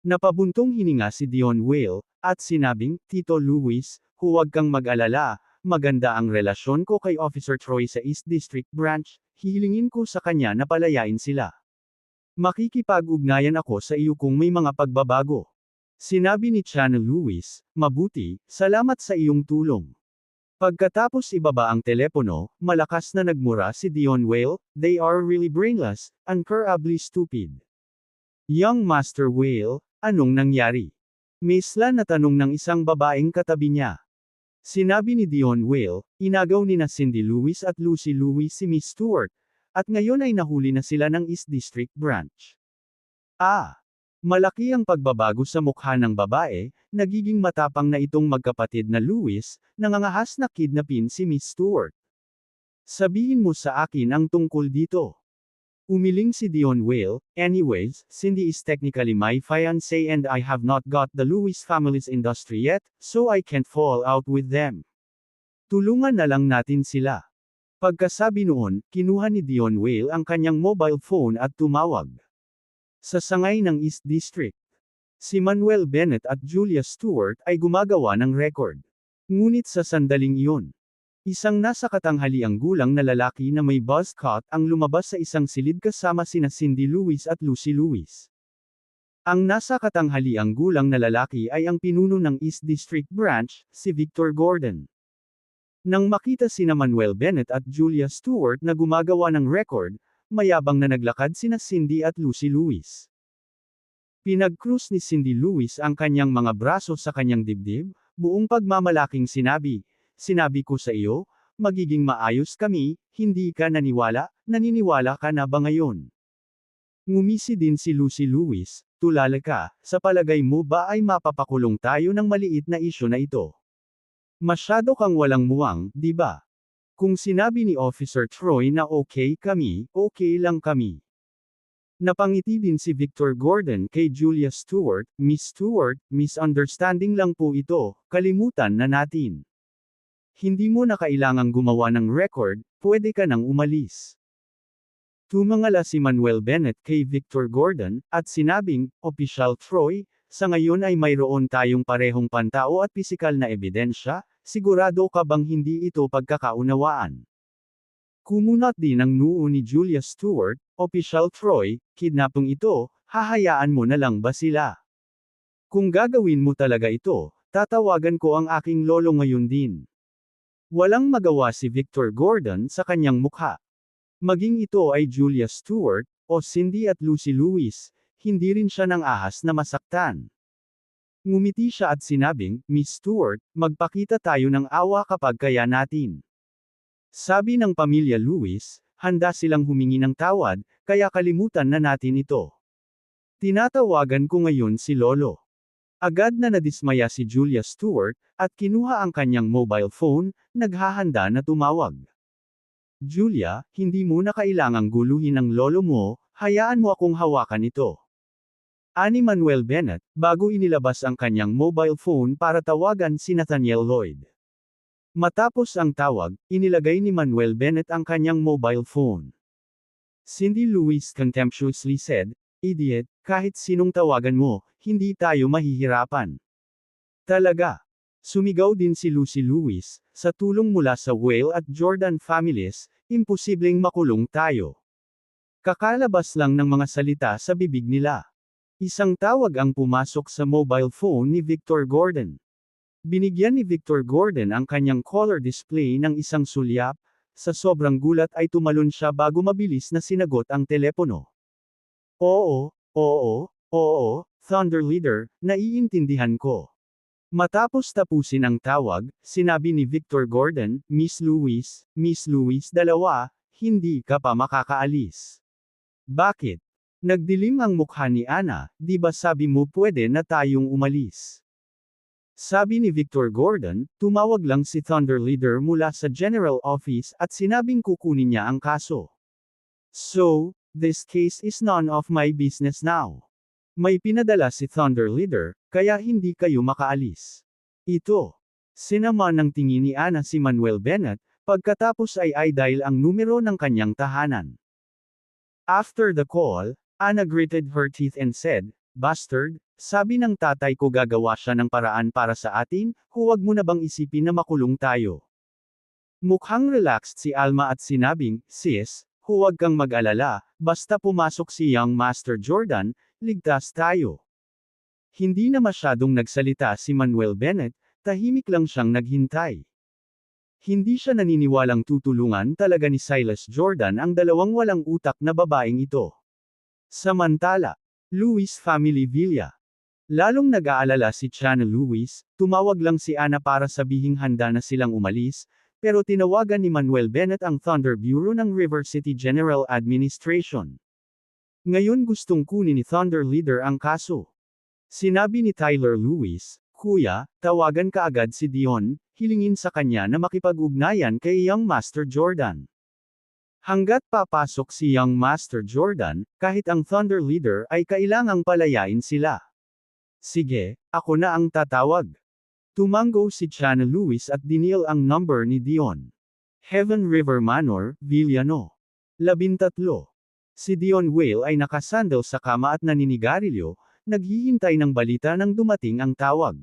Napabuntong hininga si Dion Whale, at sinabing, Tito Luis, huwag kang mag-alala, maganda ang relasyon ko kay Officer Troy sa East District Branch, hihilingin ko sa kanya na palayain sila. Makikipag-ugnayan ako sa iyo kung may mga pagbabago. Sinabi ni Channel Luis, mabuti, salamat sa iyong tulong. Pagkatapos ibaba ang telepono, malakas na nagmura si Dion Whale, they are really brainless, incurably stupid. Young Master Whale, anong nangyari? Misla na tanong ng isang babaeng katabi niya. Sinabi ni Dion Whale, inagaw ni na Cindy Lewis at Lucy Lewis si Miss Stewart, at ngayon ay nahuli na sila ng East District Branch. Malaki ang pagbabago sa mukha ng babae, nagiging matapang na itong magkapatid na Lewis, nangangahas na kidnapin si Miss Stewart. Sabihin mo sa akin ang tungkol dito. Umiling si Dion Whale, anyways, Cindy is technically my fiancé and I have not got the Lewis family's industry yet, so I can't fall out with them. Tulungan na lang natin sila. Pagkasabi noon, kinuha ni Dion Whale ang kanyang mobile phone at tumawag. Sa sangay ng East District, si Manuel Bennett at Julia Stewart ay gumagawa ng record. Ngunit sa sandaling iyon, isang nasa katanghaliang gulang na lalaki na may buzz cut ang lumabas sa isang silid kasama sina Cindy Lewis at Lucy Lewis. Ang nasa katanghaliang gulang na lalaki ay ang pinuno ng East District Branch, si Victor Gordon. Nang makita sina Manuel Bennett at Julia Stewart na gumagawa ng record, mayabang na naglakad sina Cindy at Lucy Lewis. Pinag-cruise ni Cindy Lewis ang kanyang mga braso sa kanyang dibdib, buong pagmamalaking sinabi ko sa iyo, magiging maayos kami, hindi ka naniniwala ka na ba ngayon? Ngumisi din si Lucy Lewis, tulala ka, sa palagay mo ba ay mapapakulong tayo ng maliit na isyu na ito? Masyado kang walang muwang, di ba? Kung sinabi ni Officer Troy na okay lang kami. Napangiti din si Victor Gordon kay Julia Stewart, Miss Stewart, misunderstanding lang po ito, kalimutan na natin. Hindi mo na kailangang gumawa ng record, pwede ka nang umalis. Tumangala si Manuel Bennett kay Victor Gordon, at sinabing, Opisyal Troy, sa ngayon ay mayroon tayong parehong pantao at pisikal na ebidensya, sigurado ka bang hindi ito pagkakaunawaan? Kumunat din ang noo ni Julia Stewart, Opisyal Troy, kidnapong ito, hahayaan mo na lang ba sila? Kung gagawin mo talaga ito, tatawagan ko ang aking lolo ngayon din. Walang magawa si Victor Gordon sa kanyang mukha. Maging ito ay Julia Stewart, o Cindy at Lucy Lewis, hindi rin siya nang ahas na masaktan. Ngumiti siya at sinabing, Miss Stewart, magpakita tayo ng awa kapag kaya natin. Sabi ng pamilya Lewis, handa silang humingi ng tawad, kaya kalimutan na natin ito. Tinatawagan ko ngayon si Lolo. Agad na nadismaya si Julia Stewart, at kinuha ang kanyang mobile phone, naghahanda na tumawag. Julia, hindi mo na kailangang guluhin ang lolo mo, hayaan mo akong hawakan ito. Ani Manuel Bennett, bago inilabas ang kanyang mobile phone para tawagan si Nathaniel Lloyd. Matapos ang tawag, inilagay ni Manuel Bennett ang kanyang mobile phone. Cindy Lewis contemptuously said, Idiot, kahit sinong tawagan mo, hindi tayo mahihirapan. Talaga. Sumigaw din si Lucy Lewis, sa tulong mula sa Whale at Jordan families, imposibleng makulong tayo. Kakalabas lang ng mga salita sa bibig nila. Isang tawag ang pumasok sa mobile phone ni Victor Gordon. Binigyan ni Victor Gordon ang kanyang caller display ng isang sulyap, sa sobrang gulat ay tumalon siya bago mabilis na sinagot ang telepono. Oo, Thunder Leader, naiintindihan ko. Matapos tapusin ang tawag, sinabi ni Victor Gordon, Miss Lewis, dalawa, hindi ka pa makakaalis. Bakit? Nagdilim ang mukha ni Ana, di ba sabi mo pwede na tayong umalis? Sabi ni Victor Gordon, tumawag lang si Thunder Leader mula sa General Office at sinabing kukunin niya ang kaso. So, this case is none of my business now. May pinadala si Thunder Leader, kaya hindi kayo makaalis. Ito. Sinama ng tingin ni Ana si Manuel Bennett, Pagkatapos ay dial ang numero ng kanyang tahanan. After the call, Anna gritted her teeth and said, "Bastard, sabi ng tatay ko gagawa siya ng paraan para sa atin, huwag mo na bang isipin na makulong tayo?" Mukhang relaxed si Alma at sinabing, "Sis, huwag kang mag-alala, basta pumasok si Young Master Jordan, ligtas tayo." Hindi na masyadong nagsalita si Manuel Bennett, tahimik lang siyang naghintay. Hindi siya naniniwalang tutulungan talaga ni Silas Jordan ang dalawang walang utak na babaeng ito. Samantala, Luis Family Villa. Lalong nag-aalala si Chana Luis, tumawag lang si Ana para sabihing handa na silang umalis, pero tinawagan ni Manuel Bennett ang Thunder Bureau ng River City General Administration. Ngayon gustong kunin ni Thunder Leader ang kaso. Sinabi ni Tyler Lewis, "Kuya, tawagan ka agad si Dion, hilingin sa kanya na makipag-ugnayan kay Young Master Jordan." Hanggat papasok si Young Master Jordan, kahit ang Thunder Leader ay kailangang palayain sila. "Sige, ako na ang tatawag." Tumango si Chana Lewis at dinil ang number ni Dion. Heaven River Manor, Villano. 13. Si Dion Whale ay nakasandal sa kama at naninigarilyo, naghihintay ng balita nang dumating ang tawag.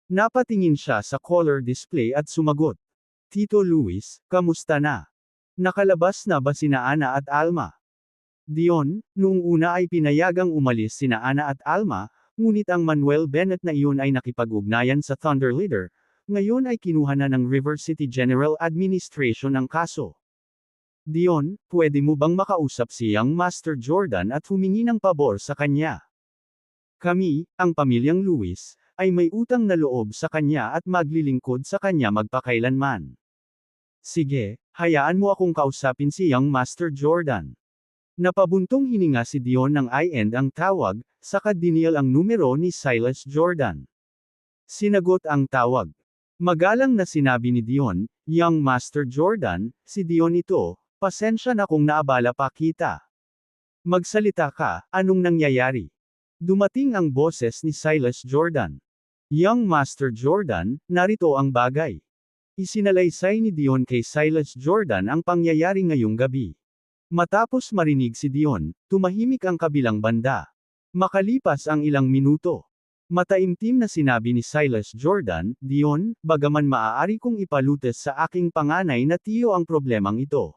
Napatingin siya sa caller display at sumagot. "Tito Luis, kamusta na? Nakalabas na ba sina Ana at Alma?" Dion, noong una ay pinayagang umalis sina Ana at Alma, ngunit ang Manuel Bennett na iyon ay nakipag-ugnayan sa Thunder Leader, ngayon ay kinuha na ng River City General Administration ang kaso. "Dion, pwede mo bang makausap si Young Master Jordan at humingi ng pabor sa kanya? Kami, ang pamilyang Lewis, ay may utang na loob sa kanya at maglilingkod sa kanya magpakailanman." "Sige, hayaan mo akong kausapin si Young Master Jordan." Napabuntong hininga si Dion ng I-end ang tawag, saka dinil ang numero ni Silas Jordan. Sinagot ang tawag. Magalang na sinabi ni Dion, "Young Master Jordan, si Dion ito, pasensya na kung naabala pa kita. Magsalita ka, anong nangyayari?" Dumating ang boses ni Silas Jordan. "Young Master Jordan, narito ang bagay." Isinalaysay ni Dion kay Silas Jordan ang pangyayari ngayong gabi. Matapos marinig si Dion, tumahimik ang kabilang banda. Makalipas ang ilang minuto, mataimtim na sinabi ni Silas Jordan, "Dion, bagaman maaari kong ipalutas sa aking panganay na tiyo ang problemang ito.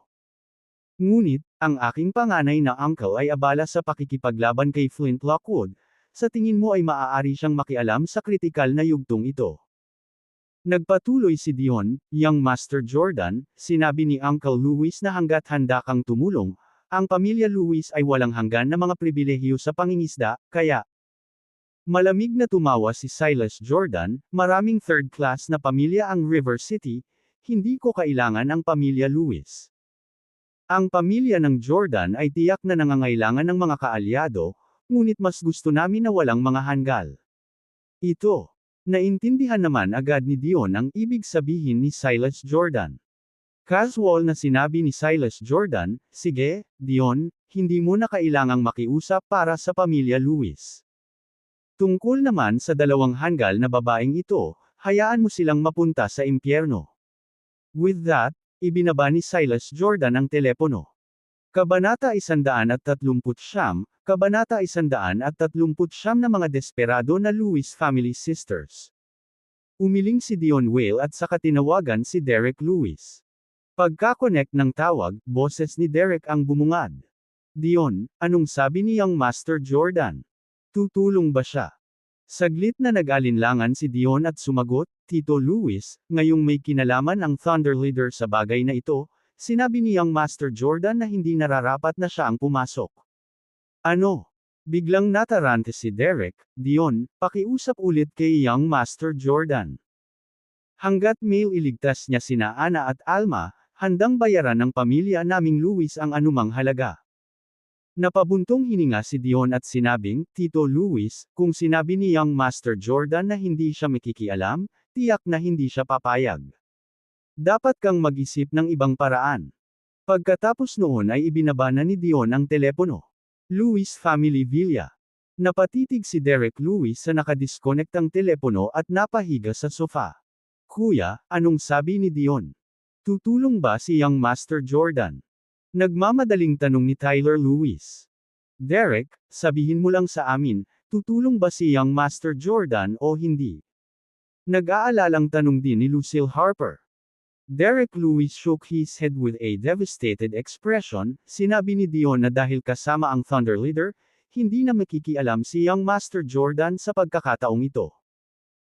Ngunit, ang aking panganay na uncle ay abala sa pakikipaglaban kay Flint Lockwood, sa tingin mo ay maaari siyang makialam sa kritikal na yugtong ito." Nagpatuloy si Dion, "Young Master Jordan, sinabi ni Uncle Luis na hanggat handa kang tumulong, ang pamilya Luis ay walang hanggan na mga pribilehiyo sa pangingisda, kaya..." Malamig na tumawa si Silas Jordan, "Maraming third class na pamilya ang River City, hindi ko kailangan ang pamilya Luis. Ang pamilya ng Jordan ay tiyak na nangangailangan ng mga kaalyado, ngunit mas gusto namin na walang mga hanggal." Ito. Naintindihan naman agad ni Dion ang ibig sabihin ni Silas Jordan. Casual na sinabi ni Silas Jordan, "Sige, Dion, hindi mo na kailangang makiusap para sa pamilya Lewis. Tungkol naman sa dalawang hanggal na babaeng ito, hayaan mo silang mapunta sa impyerno." With that, ibinaba ni Silas Jordan ang telepono. Kabanata 139, Kabanata 139 na mga desperado na Lewis Family Sisters. Umiling si Dion Whale at saka tinawagan si Derek Lewis. Pagka-connect ng tawag, boses ni Derek ang bumungad. "Dion, anong sabi ni Young Master Jordan? Tutulong ba siya?" Saglit na nag-alinlangan si Dion at sumagot, "Tito Lewis, ngayong may kinalaman ang Thunder Leader sa bagay na ito, sinabi ni Young Master Jordan na hindi nararapat na siya ang pumasok." "Ano?" Biglang natarante si Derek, "Dion, pakiusap ulit kay Young Master Jordan. Hanggat may iligtas niya sina Ana at Alma, handang bayaran ng pamilya naming Lewis ang anumang halaga." Napabuntong hininga si Dion at sinabing, "Tito Lewis, kung sinabi ni Young Master Jordan na hindi siya makikialam, tiyak na hindi siya papayag. Dapat kang mag-isip ng ibang paraan." Pagkatapos noon ay ibinaba na ni Dion ang telepono. Lewis Family Villa. Napatitig si Derek Lewis sa nakadisconnectang telepono at napahiga sa sofa. "Kuya, anong sabi ni Dion?" Tutulong ba si Young Master Jordan? Nagmamadaling tanong ni Tyler Lewis. Derek, sabihin mo lang sa amin, tutulong ba si Young Master Jordan o hindi? Nag-aalalang tanong din ni Lucille Harper. Derek Lewis shook his head with a devastated expression. Sinabi ni Dion na dahil kasama ang Thunder leader, hindi na makikialam si Young Master Jordan sa pagkakataong ito.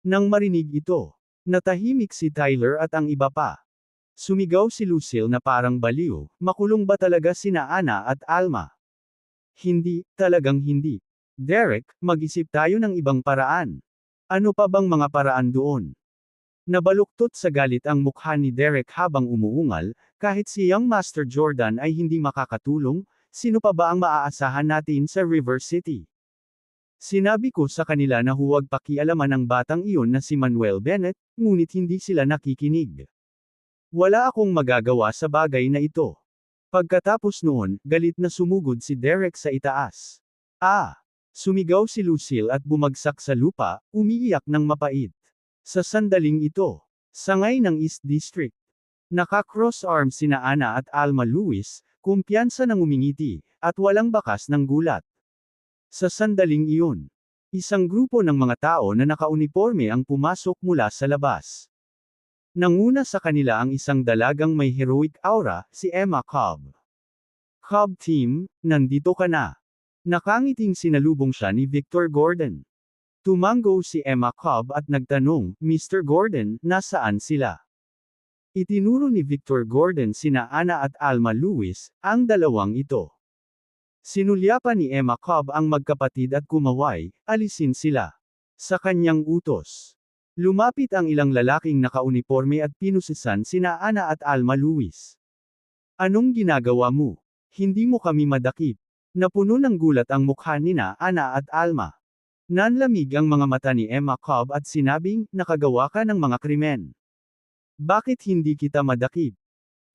Nang marinig ito, natahimik si Tyler at ang iba pa. Sumigaw si Lucille na parang baliw, makulong ba talaga sina Ana at Alma? Hindi, talagang hindi. Derek, mag-isip tayo ng ibang paraan. Ano pa bang mga paraan doon? Nabaluktot sa galit ang mukha ni Derek habang umuungal, kahit si Young Master Jordan ay hindi makakatulong, sino pa ba ang maaasahan natin sa River City? Sinabi ko sa kanila na huwag pakialaman ang batang iyon na si Manuel Bennett, ngunit hindi sila nakikinig. Wala akong magagawa sa bagay na ito. Pagkatapos noon, galit na sumugod si Derek sa itaas. Sumigaw si Lucille at bumagsak sa lupa, umiiyak ng mapait. Sa sandaling ito, sangay ng East District. Naka-cross arms sina Ana at Alma Lewis, kumpiyansa ng umingiti, at walang bakas ng gulat. Sa sandaling iyon, isang grupo ng mga tao na nakauniporme ang pumasok mula sa labas. Nanguna sa kanila ang isang dalagang may heroic aura, si Emma Cobb. Cobb team, nandito ka na. Nakangiting sinalubong siya ni Victor Gordon. Tumango si Emma Cobb at nagtanong, Mr. Gordon, nasaan sila? Itinuro ni Victor Gordon sina Ana at Alma Lewis, ang dalawang ito. Sinulyapan ni Emma Cobb ang magkapatid at kumaway, alisin sila. Sa kanyang utos. Lumapit ang ilang lalaking nakauniporme at pinusisan sina Ana at Alma Lewis. Anong ginagawa mo? Hindi mo kami madakip. Napuno ng gulat ang mukha nina Ana at Alma. Nanlamig ang mga mata ni Emma Cobb at sinabing, nakagawa ka ng mga krimen. Bakit hindi kita madakip?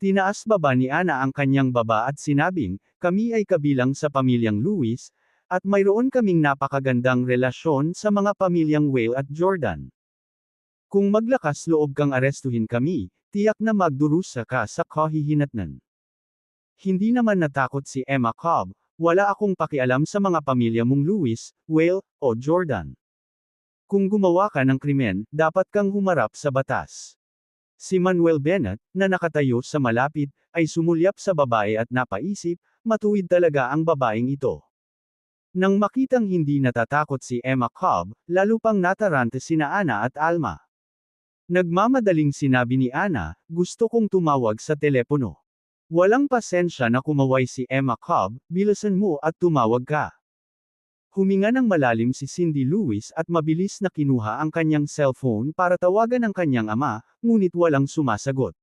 Tinaas baba ni Ana ang kanyang baba at sinabing, kami ay kabilang sa pamilyang Lewis, at mayroon kaming napakagandang relasyon sa mga pamilyang Whale at Jordan. Kung maglakas loob kang arestuhin kami, tiyak na magdurusa ka sa kahihinatnan. Hindi naman natakot si Emma Cobb, wala akong pakialam sa mga pamilya mong Lewis, Whale, o Jordan. Kung gumawa ka ng krimen, dapat kang humarap sa batas. Si Manuel Bennett, na nakatayo sa malapit, ay sumulyap sa babae at napaisip, matuwid talaga ang babaeng ito. Nang makitang hindi natatakot si Emma Cobb, lalo pang natarante sina Ana at Alma. Nagmamadaling sinabi ni Ana, gusto kong tumawag sa telepono. Walang pasensya na kumaway si Emma Cobb, bilisan mo at tumawag ka. Huminga ng malalim si Cindy Lewis at mabilis na kinuha ang kanyang cellphone para tawagan ang kanyang ama, ngunit walang sumasagot.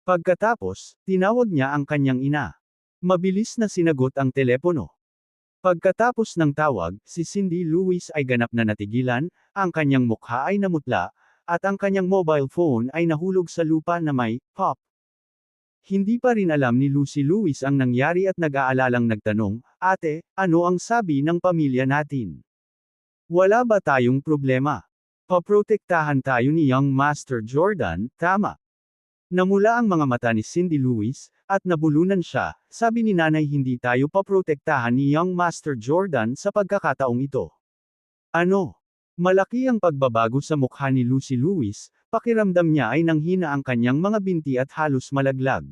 Pagkatapos, tinawag niya ang kanyang ina. Mabilis na sinagot ang telepono. Pagkatapos ng tawag, si Cindy Lewis ay ganap na natigilan, ang kanyang mukha ay namutla, at ang kanyang mobile phone ay nahulog sa lupa na may pop. Hindi pa rin alam ni Lucy Lewis ang nangyari at nag-aalalang nagtanong, ate, ano ang sabi ng pamilya natin? Wala ba tayong problema? Paprotektahan tayo ni Young Master Jordan, tama? Namula ang mga mata ni Cindy Lewis, at nabulunan siya, sabi ni nanay hindi tayo paprotektahan ni Young Master Jordan sa pagkakataong ito. Ano? Malaki ang pagbabago sa mukha ni Lucy Lewis, pakiramdam niya ay nanghina ang kanyang mga binti at halos malaglag.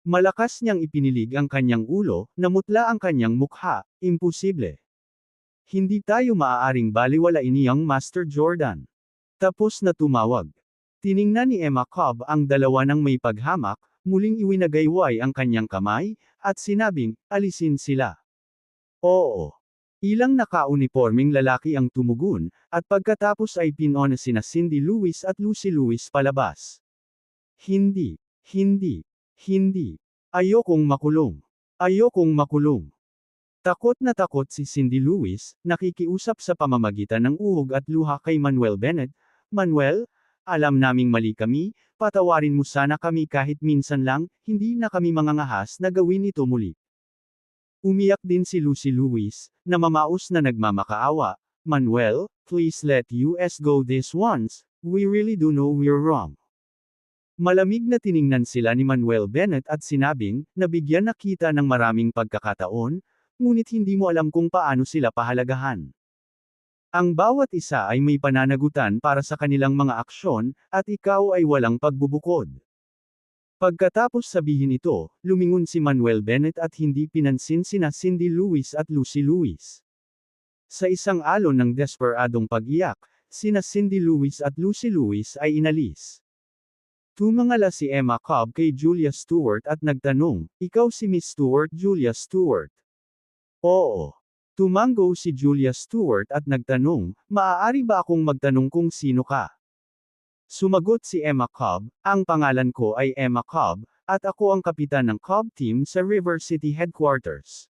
Malakas niyang ipinilig ang kanyang ulo, namutla ang kanyang mukha, imposible. Hindi tayo maaaring baliwalain ni Young Master Jordan. Tapos na tumawag. Tiningnan ni Emma Cobb ang dalawa ng may paghamak, muling iwinagayway ang kanyang kamay, at sinabing, alisin sila. Oo. Ilang naka-uniporming lalaki ang tumugon, at pagkatapos ay pinona sina Cindy Lewis at Lucy Lewis palabas. Hindi. Ayokong makulong. Ayokong makulong. Takot na takot si Cindy Lewis, nakikiusap sa pamamagitan ng uhog at luha kay Manuel Bennett, Manuel, alam naming mali kami, patawarin mo sana kami kahit minsan lang, hindi na kami mangangahas na gawin ito muli. Umiyak din si Lucy Lewis, na mamaos na nagmamakaawa, Manuel, please let us go this once, we really do know we're wrong. Malamig na tiningnan sila ni Manuel Bennett at sinabing, nabigyan na kita ng maraming pagkakataon, ngunit hindi mo alam kung paano sila pahalagahan. Ang bawat isa ay may pananagutan para sa kanilang mga aksyon, at ikaw ay walang pagbubukod. Pagkatapos sabihin ito, lumingon si Manuel Bennett at hindi pinansin sina Cindy Lewis at Lucy Lewis. Sa isang alon ng desperadong pag-iyak, sina Cindy Lewis at Lucy Lewis ay inalis. Tumangala si Emma Cobb kay Julia Stewart at nagtanong, "Ikaw si Miss Stewart, Julia Stewart?" "Oo." Tumango si Julia Stewart at nagtanong, "Maaari ba akong magtanong kung sino ka?" Sumagot si Emma Cobb, "Ang pangalan ko ay Emma Cobb, at ako ang kapitan ng Cobb team sa River City Headquarters."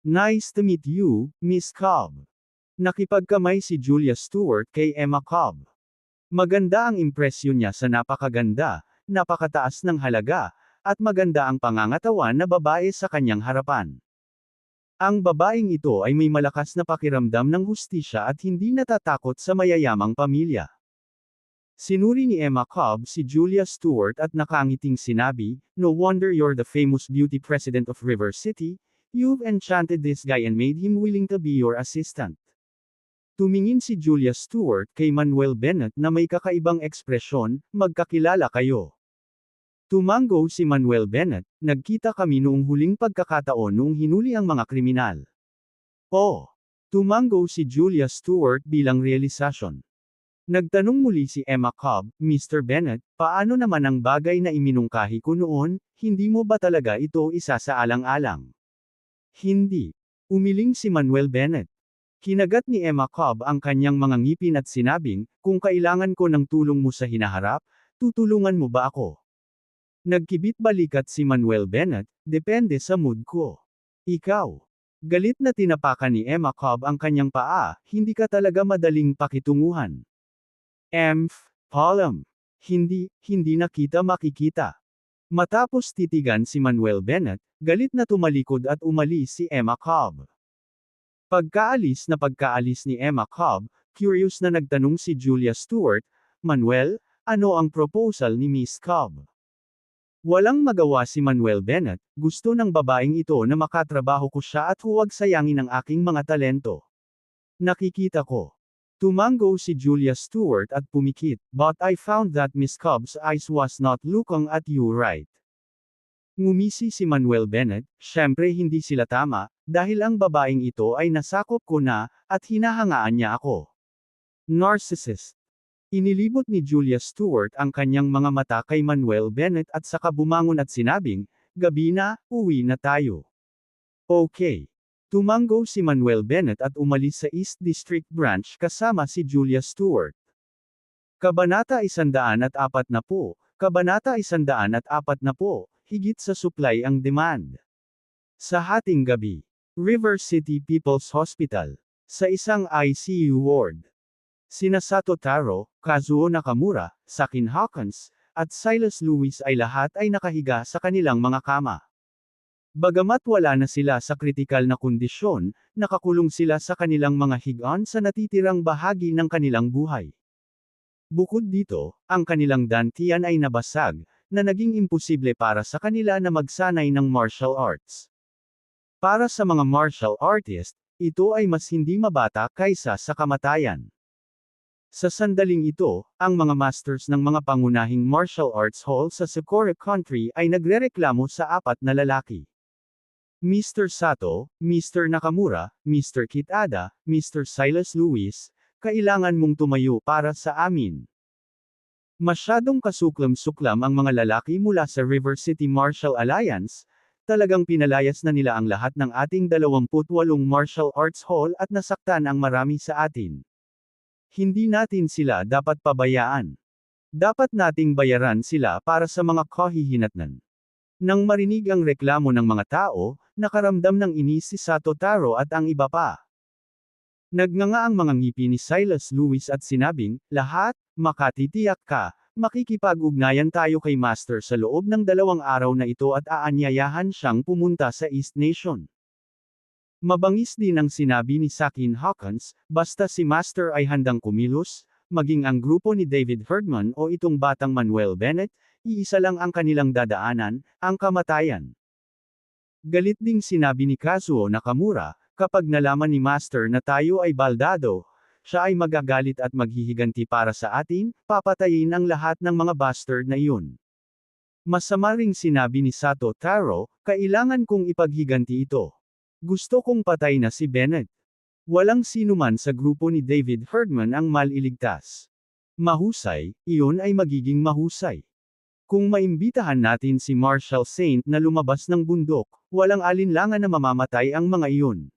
"Nice to meet you, Miss Cobb." Nakipagkamay si Julia Stewart kay Emma Cobb. Maganda ang impresyon niya sa napakaganda, napakataas ng halaga, at maganda ang pangangatawan na babae sa kanyang harapan. Ang babaeng ito ay may malakas na pakiramdam ng hustisya at hindi natatakot sa mayayamang pamilya. Sinuri ni Emma Cobb si Julia Stewart at nakangiting sinabi, "No wonder you're the famous beauty president of River City, you've enchanted this guy and made him willing to be your assistant." Tumingin si Julia Stewart kay Manuel Bennett na may kakaibang ekspresyon, "Magkakilala kayo." Tumango si Manuel Bennett, "Nagkita kami noong huling pagkakataon noong hinuli ang mga kriminal." "Oh." Tumango si Julia Stewart bilang realisasyon. Nagtanong muli si Emma Cobb, "Mr. Bennett, paano naman ang bagay na iminungkahi ko noon, hindi mo ba talaga ito isasaalang-alang?" "Hindi." Umiling si Manuel Bennett. Kinagat ni Emma Cobb ang kanyang mga ngipin at sinabing, "Kung kailangan ko ng tulong mo sa hinaharap, tutulungan mo ba ako?" Nagkibit balikat si Manuel Bennett, "Depende sa mood ko." "Ikaw." Galit na tinapakan ni Emma Cobb ang kanyang paa, "Hindi ka talaga madaling pakitunguhan." Palam." Hindi na kita makikita." Matapos titigan si Manuel Bennett, galit na tumalikod at umalis si Emma Cobb. Pagkaalis ni Emma Cobb, curious na nagtanong si Julia Stewart, "Manuel, ano ang proposal ni Miss Cobb?" Walang magawa si Manuel Bennett, gusto ng babaeng ito na makatrabaho ko siya at huwag sayangin ang aking mga talento. "Nakikita ko." Tumango si Julia Stewart at pumikit, "But I found that Miss Cobb's eyes was not looking at you right." Ngumisi si Manuel Bennett, "Syempre hindi sila tama, dahil ang babaeng ito ay nasakop ko na, at hinahangaan niya ako." "Narcissist." Inilibot ni Julia Stewart ang kanyang mga mata kay Manuel Bennett at saka bumangon at sinabing, "Gabi na, uwi na tayo." "Okay." Tumango si Manuel Bennett at umalis sa East District Branch kasama si Julia Stewart. Kabanata 140, Kabanata 140, higit sa supply ang demand. Sa hating gabi, River City People's Hospital. Sa isang ICU ward. Sina Sato Taro, Kazuo Nakamura, Sakin Hawkins, at Silas Lewis ay lahat ay nakahiga sa kanilang mga kama. Bagamat wala na sila sa kritikal na kondisyon, nakakulong sila sa kanilang mga higaan sa natitirang bahagi ng kanilang buhay. Bukod dito, ang kanilang dantian ay nabasag, na naging imposible para sa kanila na magsanay ng martial arts. Para sa mga martial artist, ito ay mas hindi mabata kaysa sa kamatayan. Sa sandaling ito, ang mga masters ng mga pangunahing martial arts hall sa Sakura Country ay nagrereklamo sa apat na lalaki. Mr. Sato, Mr. Nakamura, Mr. Kitada, Mr. Silas Lewis, kailangan mong tumayo para sa amin. Masyadong kasuklam-suklam ang mga lalaki mula sa River City Martial Alliance, talagang pinalayas na nila ang lahat ng ating 28 martial arts hall at nasaktan ang marami sa atin. Hindi natin sila dapat pabayaan. Dapat nating bayaran sila para sa mga kahihinatnan. Nang marinig ang reklamo ng mga tao, nakaramdam ng inis si Sato Taro at ang iba pa. Nagnganga ang mga ngipin ni Silas Lewis at sinabing, "Lahat, makatitiyak ka, makikipag-ugnayan tayo kay Master sa loob ng 2 araw na ito at aanyayahan siyang pumunta sa East Nation." Mabangis din ang sinabi ni Sakin Hawkins, "Basta si Master ay handang kumilos, maging ang grupo ni David Herdman o itong batang Manuel Bennett, iisa lang ang kanilang dadaanan, ang kamatayan. Galit ding sinabi ni Kazuo Nakamura, kapag nalaman ni Master na tayo ay baldado, siya ay magagalit at maghihiganti para sa atin, papatayin ang lahat ng mga bastard na iyon. Masama ring sinabi ni Sato Taro, kailangan kong ipaghiganti ito. Gusto kong patay na si Bennett. Walang sinuman sa grupo ni David Herdman ang maliligtas. Mahusay, iyon ay magiging mahusay. Kung maimbitahan natin si Marshall Saint na lumabas ng bundok, walang alinlangan na mamamatay ang mga iyon.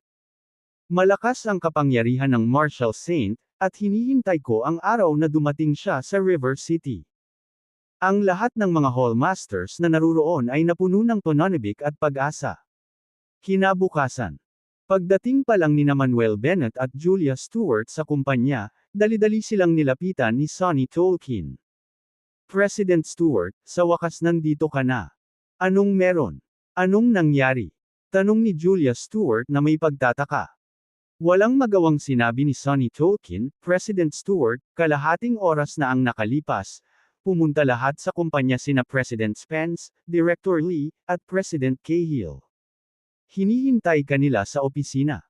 Malakas ang kapangyarihan ng Marshall Saint, at hinihintay ko ang araw na dumating siya sa River City. Ang lahat ng mga Hallmasters na naruroon ay napuno ng pananabik at pag-asa. Kinabukasan. Pagdating pa lang ni Manuel Bennett at Julia Stewart sa kumpanya, dali-dali silang nilapitan ni Sonny Tolkien. President Stewart, sa wakas nandito ka na. Anong meron? Anong nangyari? Tanong ni Julia Stewart na may pagtataka. Walang magawang sinabi ni Sonny Tolkien, President Stewart, kalahating oras na ang nakalipas, pumunta lahat sa kumpanya sina President Spence, Director Lee, at President Cahill. Hinihintay kanila sa opisina.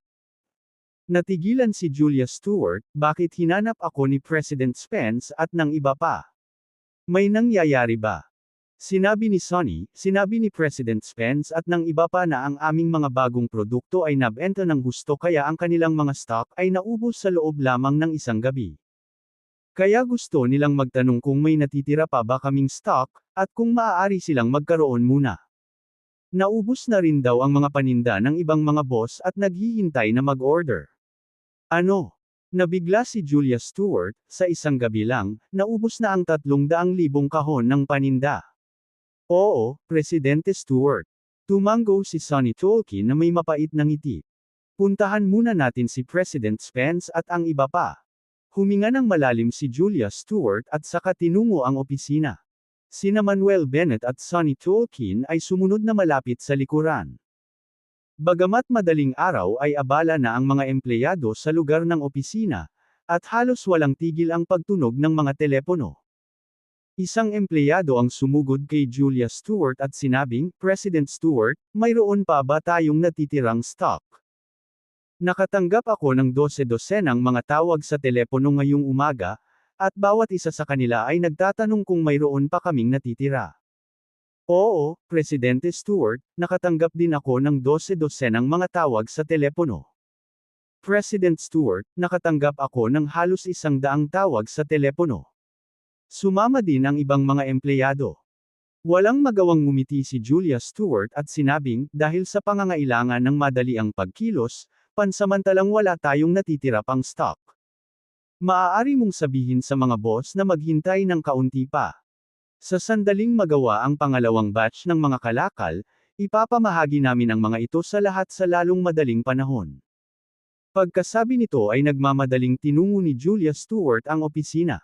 Natigilan si Julia Stewart, bakit hinanap ako ni President Spence at ng iba pa? May nangyayari ba? Sinabi ni Sonny, sinabi ni President Spence at ng iba pa na ang aming mga bagong produkto ay nabenta ng husto kaya ang kanilang mga stock ay naubos sa loob lamang ng isang gabi. Kaya gusto nilang magtanong kung may natitira pa ba kaming stock, at kung maaari silang magkaroon muna. Naubos na rin daw ang mga paninda ng ibang mga boss at naghihintay na mag-order. Ano? Nabigla si Julia Stewart, sa isang gabi lang, naubos na ang 300,000 kahon ng paninda. Oo, Presidente Stewart. Tumango si Sonny Tolkien na may mapait na ngiti. Puntahan muna natin si President Spence at ang iba pa. Huminga ng malalim si Julia Stewart at saka tinungo ang opisina. Sina Manuel Bennett at Sonny Tolkien ay sumunod na malapit sa likuran. Bagamat madaling araw ay abala na ang mga empleyado sa lugar ng opisina, at halos walang tigil ang pagtunog ng mga telepono. Isang empleyado ang sumugod kay Julia Stewart at sinabing, President Stewart, mayroon pa ba tayong natitirang stock? Nakatanggap ako ng 12 mga tawag sa telepono ngayong umaga, at bawat isa sa kanila ay nagtatanong kung mayroon pa kaming natitira. Oo, Presidente Stewart, nakatanggap din ako ng 12 mga tawag sa telepono. President Stewart, nakatanggap ako ng halos 100 tawag sa telepono. Sumama din ang ibang mga empleyado. Walang magawang ngumiti si Julia Stewart at sinabing, dahil sa pangangailangan ng madaliang pagkilos, pansamantalang wala tayong natitira pang stock. Maaari mong sabihin sa mga boss na maghintay ng kaunti pa. Sa sandaling magawa ang pangalawang batch ng mga kalakal, ipapamahagi namin ang mga ito sa lahat sa lalong madaling panahon. Pagkasabi nito ay nagmamadaling tinungo ni Julia Stewart ang opisina.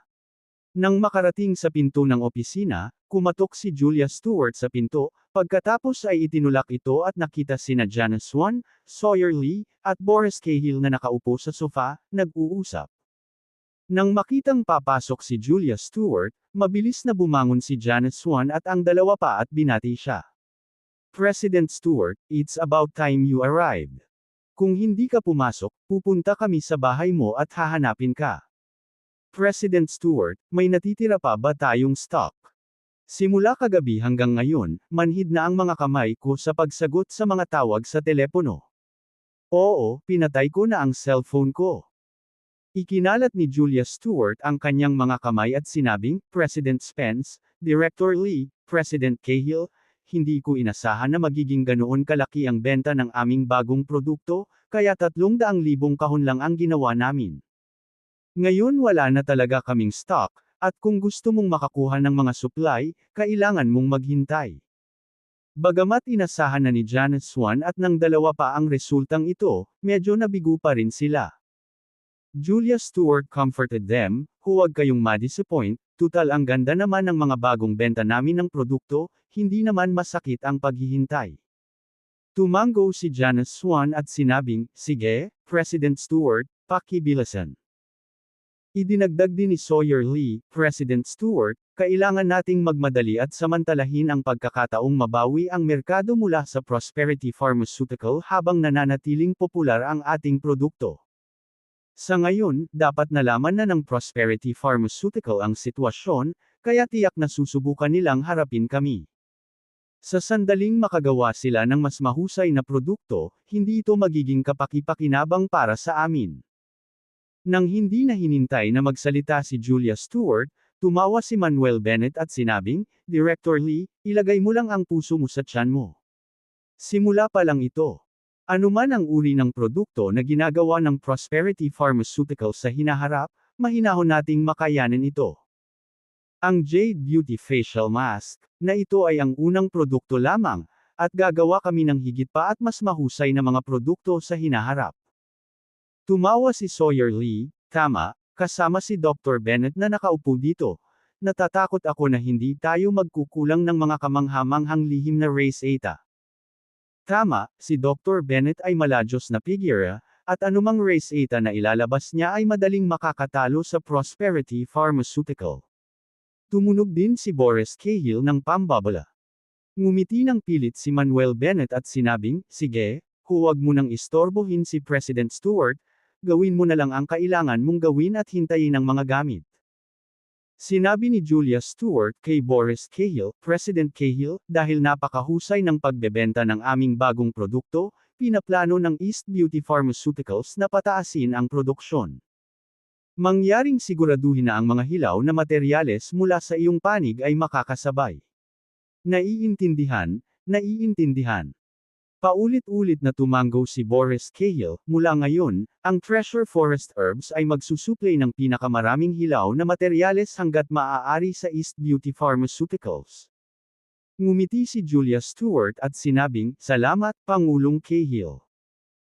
Nang makarating sa pinto ng opisina, kumatok si Julia Stewart sa pinto, pagkatapos ay itinulak ito at nakita sina Janice Swan, Sawyer Lee, at Boris Cahill na nakaupo sa sofa, nag-uusap. Nang makitang papasok si Julia Stewart, mabilis na bumangon si Janice Swan at ang dalawa pa at binati siya. President Stewart, it's about time you arrived. Kung hindi ka pumasok, pupunta kami sa bahay mo at hahanapin ka. President Stewart, may natitira pa ba tayong stock? Simula kagabi hanggang ngayon, manhid na ang mga kamay ko sa pagsagot sa mga tawag sa telepono. Oo, pinatay ko na ang cellphone ko. Ikinalat ni Julia Stewart ang kanyang mga kamay at sinabing, President Spence, Director Lee, President Cahill, hindi ko inasahan na magiging ganoon kalaki ang benta ng aming bagong produkto, kaya 300,000 kahon lang ang ginawa namin. Ngayon wala na talaga kaming stock, at kung gusto mong makakuha ng mga supply, kailangan mong maghintay. Bagamat inasahan na ni Janice Swan at ng dalawa pa ang resultang ito, medyo nabigo pa rin sila. Julia Stewart comforted them, huwag kayong ma-disappoint, tutal ang ganda naman ng mga bagong benta namin ng produkto, hindi naman masakit ang paghihintay. Tumango si Janice Swan at sinabing, sige, President Stewart, pakibilisan. Idinagdag din ni Sawyer Lee, President Stewart, kailangan nating magmadali at samantalahin ang pagkakataong mabawi ang merkado mula sa Prosperity Pharmaceutical habang nananatiling popular ang ating produkto. Sa ngayon, dapat nalaman na ng Prosperity Pharmaceutical ang sitwasyon, kaya tiyak na susubukan nilang harapin kami. Sa sandaling makagawa sila ng mas mahusay na produkto, hindi ito magiging kapaki-pakinabang para sa amin. Nang hindi na hinintay na magsalita si Julia Stewart, tumawa si Manuel Bennett at sinabing, Director Lee, ilagay mo lang ang puso mo sa tiyan mo. Simula pa lang ito. Anuman ang uri ng produkto na ginagawa ng Prosperity Pharmaceutical sa hinaharap, mahinahon nating makayanin ito. Ang Jade Beauty Facial Mask, na ito ay ang unang produkto lamang, at gagawa kami ng higit pa at mas mahusay na mga produkto sa hinaharap. Tumawa si Sawyer Lee, tama, kasama si Dr. Bennett na nakaupo dito. Natatakot ako na hindi tayo magkukulang ng mga kamanghamanghang lihim na race eta. Tama, si Dr. Bennett ay maladyos na figura, at anumang race eta na ilalabas niya ay madaling makakatalo sa Prosperity Pharmaceutical. Tumunog din si Boris Cahill ng pambabala. Ngumiti ng pilit si Manuel Bennett at sinabing, sige, huwag mo nang istorbohin si President Stewart, gawin mo na lang ang kailangan mong gawin at hintayin ang mga gamit. Sinabi ni Julia Stewart kay Boris Cahill, President Cahill, dahil napakahusay ng pagbebenta ng aming bagong produkto, pinaplano ng East Beauty Pharmaceuticals na pataasin ang produksyon. Mangyaring siguraduhin na ang mga hilaw na materyales mula sa iyong panig ay makakasabay. Naiintindihan, naiintindihan. Paulit-ulit na tumango si Boris Cahill, mula ngayon, ang Treasure Forest Herbs ay magsusupply ng pinakamaraming hilaw na materyales hanggat maaari sa East Beauty Pharmaceuticals. Ngumiti si Julia Stewart at sinabing, salamat, Pangulong Cahill.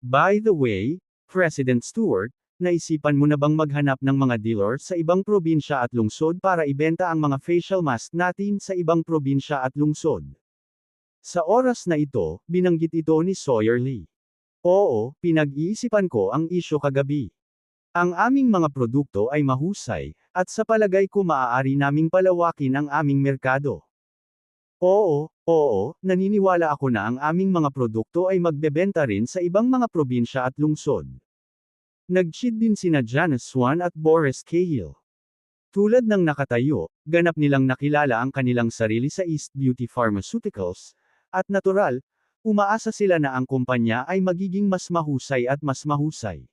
By the way, President Stewart, naisipan mo na bang maghanap ng mga dealer sa ibang probinsya at lungsod para ibenta ang mga facial mask natin sa ibang probinsya at lungsod? Sa oras na ito, binanggit ito ni Sawyer Lee. Oo, pinag-iisipan ko ang isyo kagabi. Ang aming mga produkto ay mahusay, at sa palagay ko maaari naming palawakin ang aming merkado. Oo, naniniwala ako na ang aming mga produkto ay magbebenta rin sa ibang mga probinsya at lungsod. Nag-cheat din sina Janice Swan at Boris Cahill. Tulad ng nakatayo, ganap nilang nakilala ang kanilang sarili sa East Beauty Pharmaceuticals, at natural, umaasa sila na ang kumpanya ay magiging mas mahusay at mas mahusay.